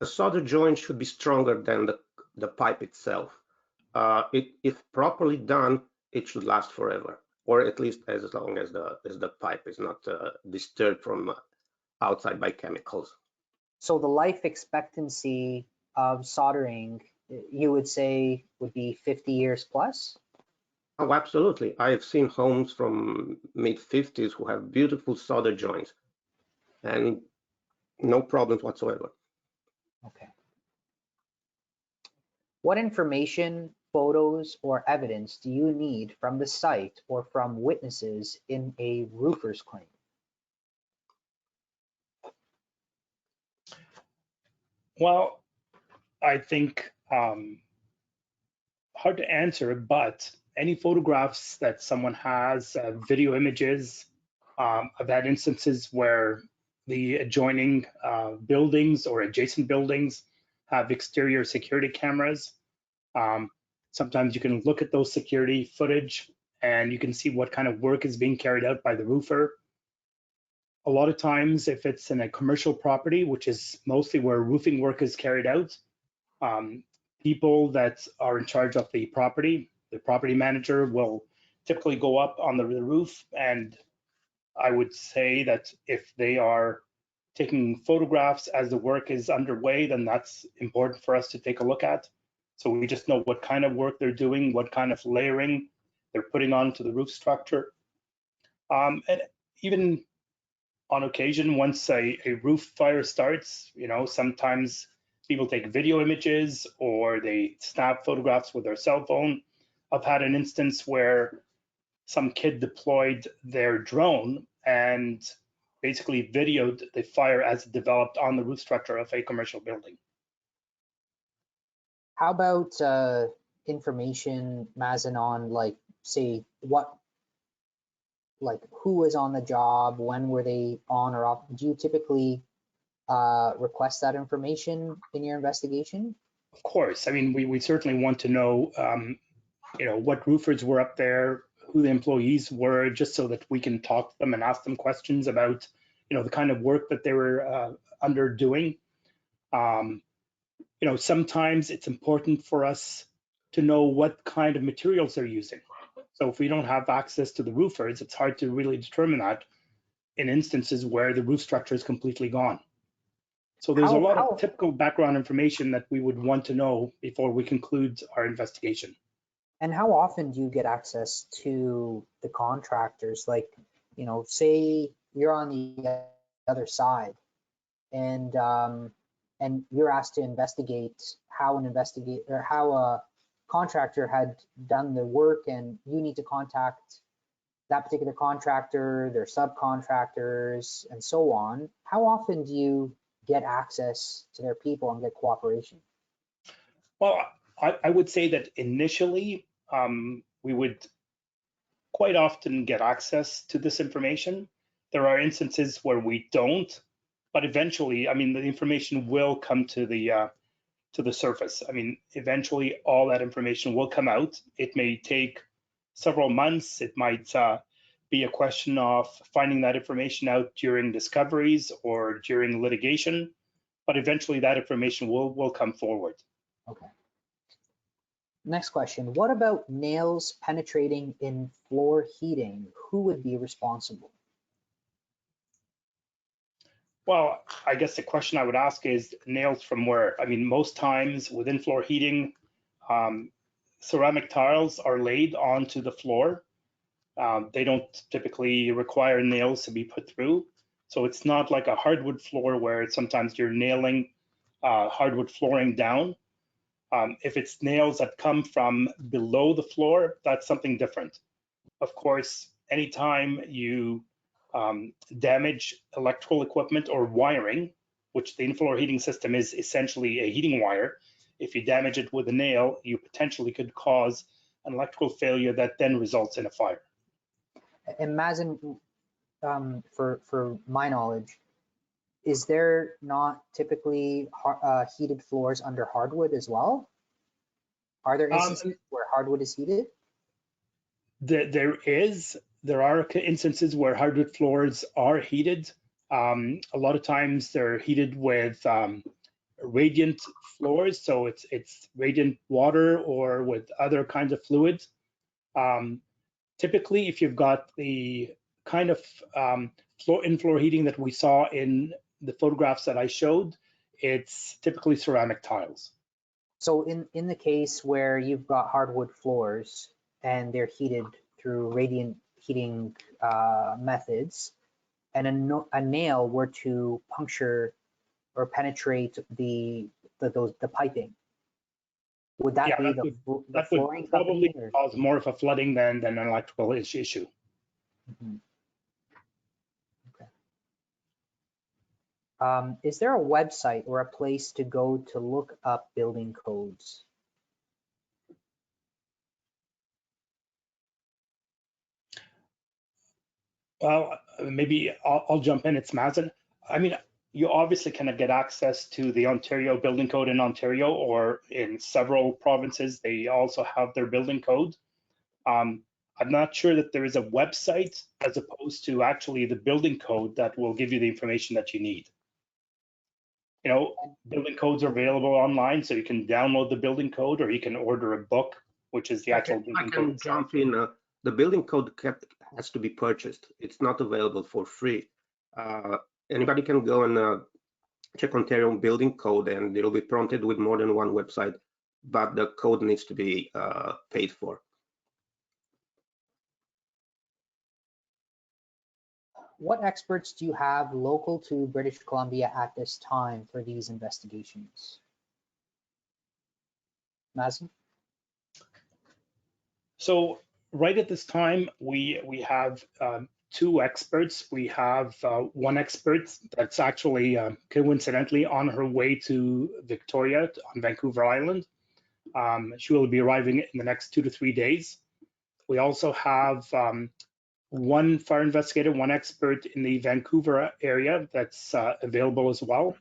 [SPEAKER 3] The solder joint should be stronger than the pipe itself. If properly done, it should last forever, or at least as long as the pipe is not disturbed from outside by chemicals.
[SPEAKER 1] So the life expectancy of soldering, you would say, would be 50 years plus?
[SPEAKER 3] Oh, absolutely. I have seen homes from mid-50s who have beautiful solder joints and no problems whatsoever.
[SPEAKER 1] Okay. What information, photos, or evidence do you need from the site or from witnesses in a roofer's claim?
[SPEAKER 2] Well, I think hard to answer, but any photographs that someone has, video images, I've had instances where the adjoining buildings or adjacent buildings have exterior security cameras. Sometimes you can look at those security footage and you can see what kind of work is being carried out by the roofer. A lot of times, if it's in a commercial property, which is mostly where roofing work is carried out, people that are in charge of the property manager will typically go up on the roof, and I would say that if they are taking photographs as the work is underway, then that's important for us to take a look at. So we just know what kind of work they're doing, what kind of layering they're putting onto the roof structure. And even on occasion, once a roof fire starts, sometimes people take video images or they snap photographs with their cell phone. I've had an instance where some kid deployed their drone and basically videoed the fire as it developed on the roof structure of a commercial building.
[SPEAKER 1] How about information, Mazen, on like, say, who was on the job, when were they on or off? Do you typically request that information in your investigation?
[SPEAKER 2] Of course. I mean, we certainly want to know, what roofers were up there, who the employees were, just so that we can talk to them and ask them questions about, the kind of work that they were under doing. Sometimes it's important for us to know what kind of materials they're using. So if we don't have access to the roofers, it's hard to really determine that in instances where the roof structure is completely gone. So there's a lot of typical background information that we would want to know before we conclude our investigation.
[SPEAKER 1] And how often do you get access to the contractors? Like, say you're on the other side and you're asked to investigate how a contractor had done the work, and you need to contact that particular contractor, their subcontractors, and so on. How often do you get access to their people and get cooperation?
[SPEAKER 2] Well, I would say that initially we would quite often get access to this information. There are instances where we don't, but eventually, I mean, the information will come to the surface. I mean, eventually all that information will come out. It may take several months. It might be a question of finding that information out during discoveries or during litigation, but eventually that information will come forward.
[SPEAKER 1] Okay. Next question. What about nails penetrating in floor heating? Who would be responsible?
[SPEAKER 2] Well, I guess the question I would ask is nails from where? I mean, most times within floor heating, ceramic tiles are laid onto the floor. They don't typically require nails to be put through. So it's not like a hardwood floor where sometimes you're nailing hardwood flooring down. If it's nails that come from below the floor, that's something different. Of course, anytime you damage electrical equipment or wiring, which the in-floor heating system is essentially a heating wire, if you damage it with a nail, you potentially could cause an electrical failure that then results in a fire.
[SPEAKER 1] And Mazen, for my knowledge, is there not typically heated floors under hardwood as well? Are there instances where hardwood is heated?
[SPEAKER 2] There are instances where hardwood floors are heated. A lot of times they're heated with radiant floors, so it's radiant water or with other kinds of fluids. Typically, if you've got the kind of in-floor heating that we saw in the photographs that I showed, it's typically ceramic tiles.
[SPEAKER 1] So in the case where you've got hardwood floors and they're heated through radiant heating methods, and a nail were to puncture or penetrate the piping, would that be the flooring company?
[SPEAKER 2] That would probably cause more of a flooding than an electrical issue.
[SPEAKER 1] Mm-hmm. Okay. Is there a website or a place to go to look up building codes?
[SPEAKER 2] Well, maybe I'll jump in. It's Mazen. I mean, you obviously cannot get access to the Ontario Building Code in Ontario, or in several provinces, they also have their building code. I'm not sure that there is a website as opposed to actually the building code that will give you the information that you need. Building codes are available online, so you can download the building code or you can order a book, which is the actual building code.
[SPEAKER 3] I can jump in. The building code has to be purchased. It's not available for free. Anybody can go and check Ontario Building Code, and it'll be prompted with more than one website, but the code needs to be paid for.
[SPEAKER 1] what experts do you have local to British Columbia at this time for these investigations? Mazen?
[SPEAKER 2] So right at this time, we have two experts. We have one expert that's actually coincidentally on her way to Victoria on Vancouver Island. She will be arriving in the next 2 to 3 days. We also have one fire investigator, one expert in the Vancouver area that's available as well.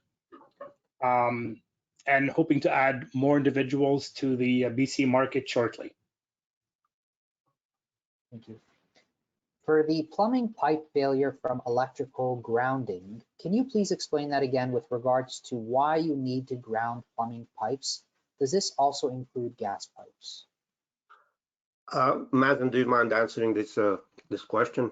[SPEAKER 2] And hoping to add more individuals to the BC market shortly.
[SPEAKER 1] Thank you. For the plumbing pipe failure from electrical grounding, can you please explain that again with regards to why you need to ground plumbing pipes? Does this also include gas pipes?
[SPEAKER 3] Mazen, do you mind answering this question?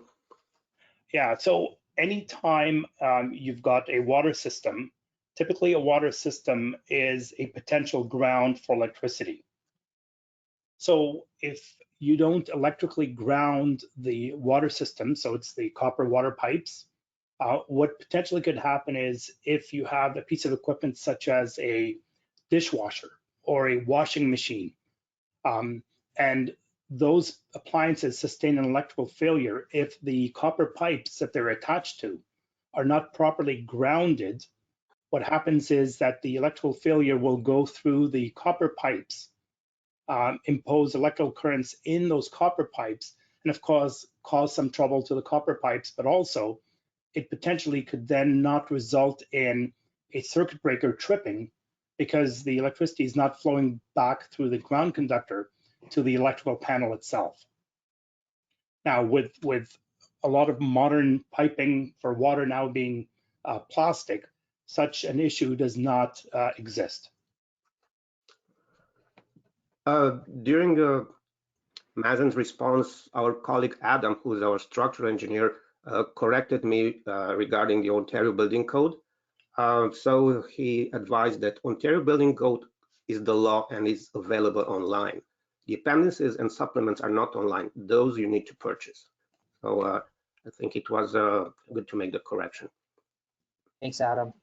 [SPEAKER 2] Yeah, so anytime you've got a water system, typically a water system is a potential ground for electricity. So if you don't electrically ground the water system, so it's the copper water pipes, what potentially could happen is if you have a piece of equipment such as a dishwasher or a washing machine, and those appliances sustain an electrical failure, if the copper pipes that they're attached to are not properly grounded, what happens is that the electrical failure will go through the copper pipes, impose electrical currents in those copper pipes, and of course cause some trouble to the copper pipes, but also it potentially could then not result in a circuit breaker tripping because the electricity is not flowing back through the ground conductor to the electrical panel itself. Now, with a lot of modern piping for water now being plastic, such an issue does not exist.
[SPEAKER 3] During Mazen's response, our colleague Adam, who is our structural engineer, corrected me regarding the Ontario Building Code. So he advised that Ontario Building Code is the law and is available online. The appendices and supplements are not online. Those you need to purchase. So I think it was good to make the correction.
[SPEAKER 1] Thanks, Adam.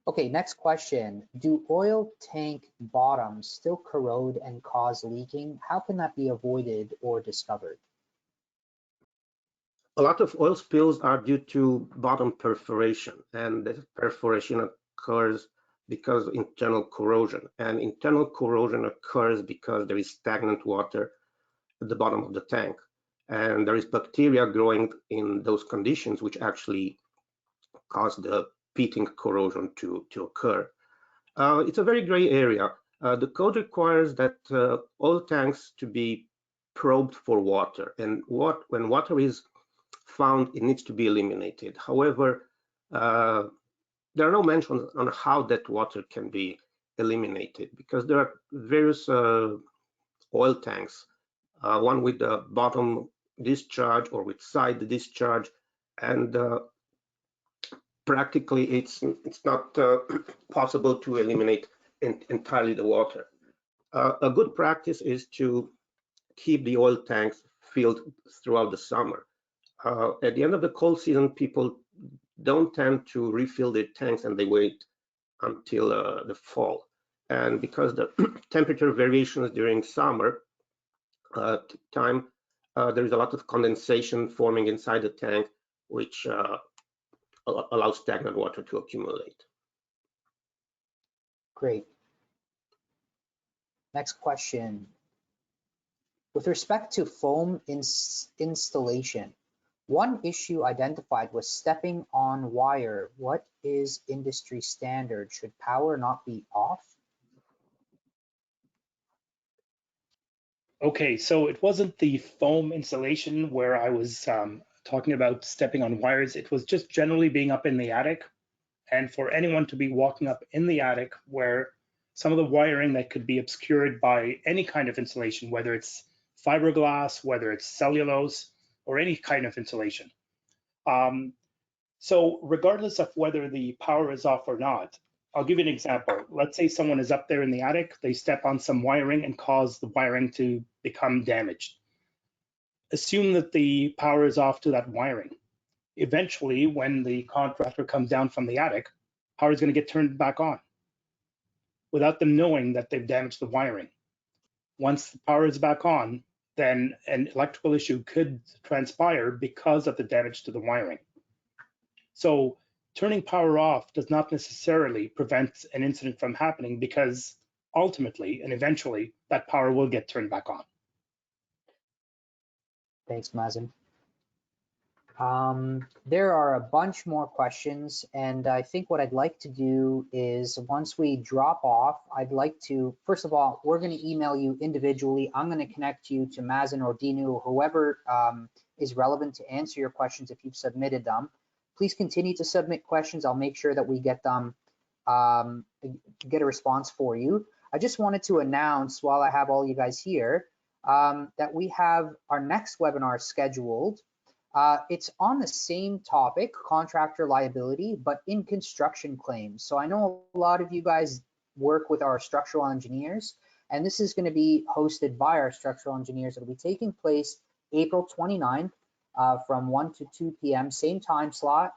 [SPEAKER 1] Okay, next question. Do oil tank bottoms still corrode and cause leaking? How can that be avoided or discovered?
[SPEAKER 3] A lot of oil spills are due to bottom perforation, and this perforation occurs because of internal corrosion. And internal corrosion occurs because there is stagnant water at the bottom of the tank. And there is bacteria growing in those conditions, which actually cause the pitting corrosion to occur. It's a very gray area. The code requires that oil tanks to be probed for water, and when water is found, it needs to be eliminated. However, there are no mentions on how that water can be eliminated because there are various oil tanks, one with the bottom discharge or with side discharge, and practically it's not possible to eliminate entirely the water. A good practice is to keep the oil tanks filled throughout the summer. At the end of the cold season, people don't tend to refill their tanks and they wait until the fall. And because the temperature variations during summer time, there is a lot of condensation forming inside the tank, which allows stagnant water to accumulate.
[SPEAKER 1] Great. Next question. With respect to foam installation, one issue identified was stepping on wire. What is industry standard? Should power not be off?
[SPEAKER 2] Okay, so it wasn't the foam installation where I was talking about stepping on wires. It was just generally being up in the attic, and for anyone to be walking up in the attic where some of the wiring that could be obscured by any kind of insulation, whether it's fiberglass, whether it's cellulose, or any kind of insulation. So regardless of whether the power is off or not, I'll give you an example. Let's say someone is up there in the attic, they step on some wiring and cause the wiring to become damaged. Assume that the power is off to that wiring. Eventually, when the contractor comes down from the attic, power is going to get turned back on without them knowing that they've damaged the wiring. Once the power is back on, then an electrical issue could transpire because of the damage to the wiring. So turning power off does not necessarily prevent an incident from happening, because ultimately and eventually that power will get turned back on.
[SPEAKER 1] Thanks, Mazen. There are a bunch more questions, and I think what I'd like to do is, once we drop off, I'd like to, first of all, we're going to email you individually. I'm going to connect you to Mazen or Dinu, or whoever is relevant to answer your questions if you've submitted them. Please continue to submit questions. I'll make sure that we get them, get a response for you. I just wanted to announce, while I have all you guys here, that we have our next webinar scheduled. It's on the same topic, contractor liability, but in construction claims. So I know a lot of you guys work with our structural engineers, and this is going to be hosted by our structural engineers. It'll be taking place April 29th from 1 to 2 p.m., same time slot.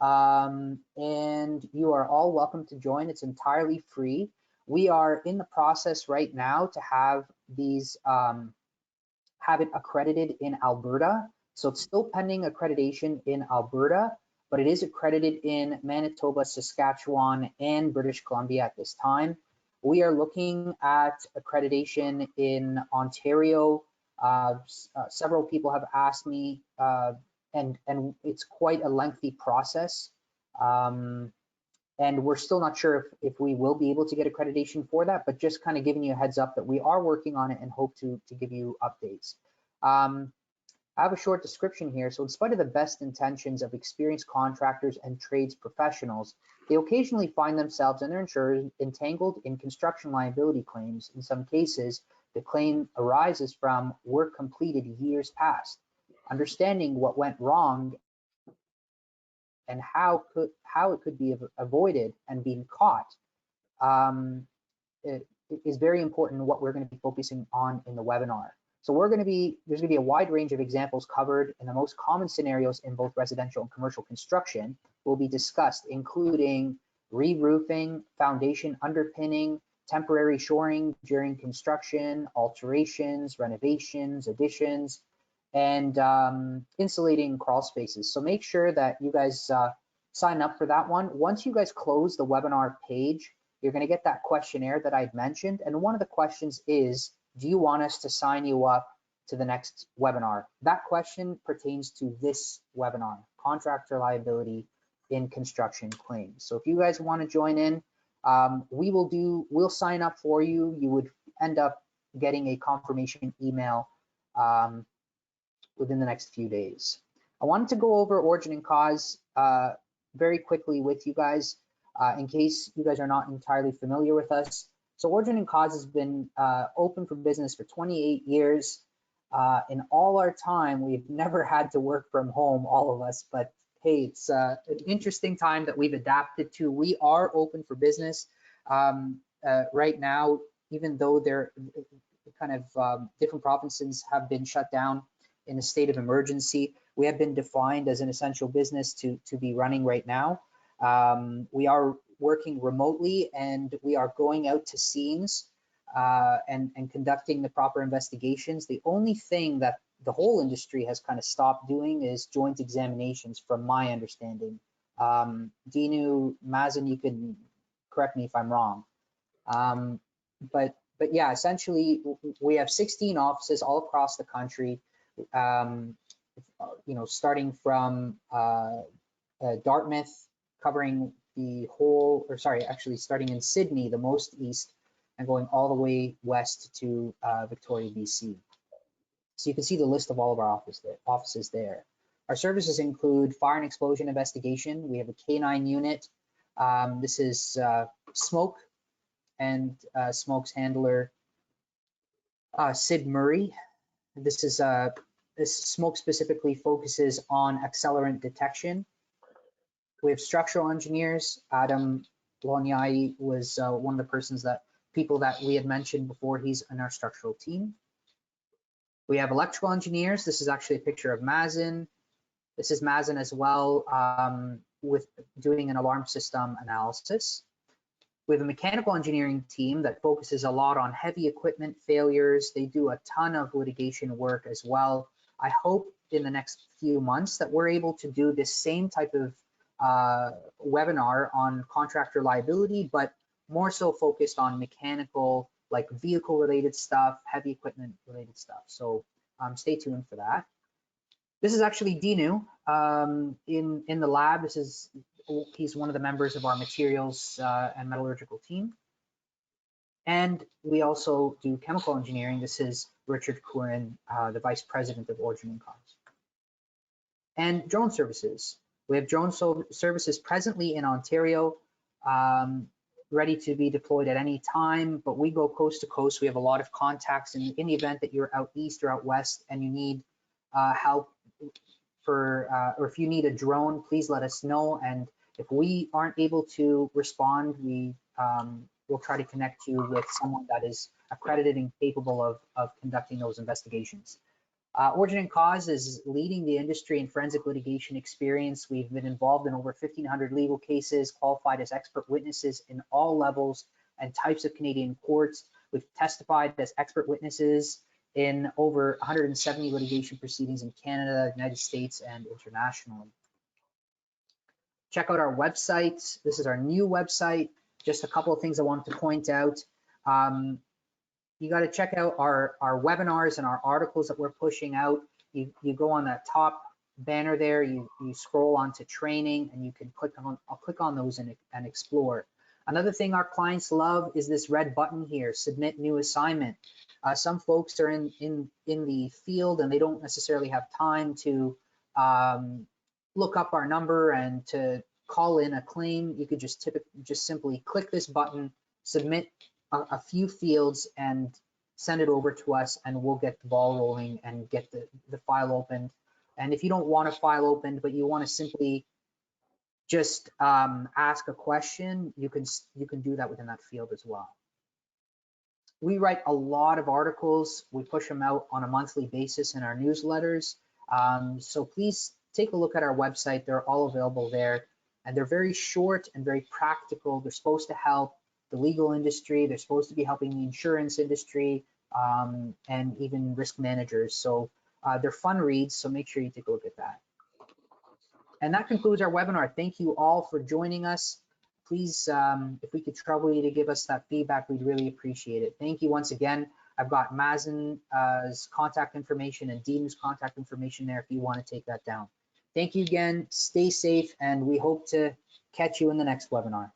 [SPEAKER 1] And you are all welcome to join. It's entirely free. We are in the process right now to have these, have it accredited in Alberta. So it's still pending accreditation in Alberta, but it is accredited in Manitoba, Saskatchewan, and British Columbia at this time. We are looking at accreditation in Ontario. Several people have asked me, and it's quite a lengthy process. And we're still not sure if we will be able to get accreditation for that, but just kind of giving you a heads up that we are working on it and hope to give you updates. I have a short description here. So in spite of the best intentions of experienced contractors and trades professionals, they occasionally find themselves and their insurers entangled in construction liability claims. In some cases, the claim arises from work completed years past. Understanding what went wrong and how it could be avoided and being caught is very important in what we're going to be focusing on in the webinar. So there's going to be a wide range of examples covered, and the most common scenarios in both residential and commercial construction will be discussed, including re-roofing, foundation underpinning, temporary shoring during construction, alterations, renovations, additions, and insulating crawl spaces. So make sure that you guys sign up for that one. Once you guys close the webinar page, you're going to get that questionnaire that I'd mentioned. And one of the questions is, do you want us to sign you up to the next webinar? That question pertains to this webinar, contractor liability in construction claims. So if you guys want to join in, we'll sign up for you. You would end up getting a confirmation email within the next few days. I wanted to go over origin and cause very quickly with you guys, in case you guys are not entirely familiar with us. So origin and cause has been open for business for 28 years. In all our time, we've never had to work from home, all of us, but hey, it's an interesting time that we've adapted to. We are open for business right now, even though they're kind of different provinces have been shut down in a state of emergency. We have been defined as an essential business to be running right now. We are working remotely, and we are going out to scenes and conducting the proper investigations. The only thing that the whole industry has kind of stopped doing is joint examinations, from my understanding. Dinu, Mazen, you can correct me if I'm wrong. But yeah, essentially, we have 16 offices all across the country. You know, starting from Dartmouth, covering the whole, or sorry, actually starting in Sydney, the most east, and going all the way west to Victoria, BC. So you can see the list of all of our offices there. Our services include fire and explosion investigation. We have a K9 unit. This is smoke and smokes handler Sid Murray. This smoke specifically focuses on accelerant detection. We have structural engineers. Adam Lonyai was one of the people that we had mentioned before. He's in our structural team. We have electrical engineers. This is actually a picture of Mazen. This is Mazen as well, with doing an alarm system analysis. We have a mechanical engineering team that focuses a lot on heavy equipment failures. They do a ton of litigation work as well. I hope in the next few months that we're able to do this same type of webinar on contractor liability, but more so focused on mechanical, like vehicle related stuff, heavy equipment related stuff. So stay tuned for that. This is actually Dinu in the lab. He's one of the members of our materials and metallurgical team. And we also do chemical engineering. This is Richard Curran, the Vice President of Origin and Cause. And drone services. We have drone services presently in Ontario, ready to be deployed at any time, but we go coast to coast. We have a lot of contacts in the event that you're out east or out west and you need help for, or if you need a drone, please let us know. And if we aren't able to respond, we'll try to connect you with someone that is accredited and capable of conducting those investigations. Origin and Cause is leading the industry in forensic litigation experience. We've been involved in over 1,500 legal cases, qualified as expert witnesses in all levels and types of Canadian courts. We've testified as expert witnesses in over 170 litigation proceedings in Canada, United States, and internationally. Check out our website. This is our new website. Just a couple of things I wanted to point out. You got to check out our webinars and our articles that we're pushing out. You go on that top banner there, you scroll onto training, and you can I'll click on those and explore. Another thing our clients love is this red button here, submit new assignment. Some folks are in the field and they don't necessarily have time to look up our number and to call in a claim. You could just simply click this button, submit a few fields and send it over to us, and we'll get the ball rolling and get the file opened. And if you don't want a file opened, but you want to simply just ask a question, you can do that within that field as well. We write a lot of articles. We push them out on a monthly basis in our newsletters. So please take a look at our website. They're all available there, and they're very short and very practical. They're supposed to help the legal industry. They're supposed to be helping the insurance industry and even risk managers. So they're fun reads, so make sure you take a look at that. And that concludes our webinar. Thank you all for joining us. Please, if we could trouble you to give us that feedback, we'd really appreciate it. Thank you once again. I've got Mazen's contact information and Dean's contact information there if you want to take that down. Thank you again. Stay safe, and we hope to catch you in the next webinar.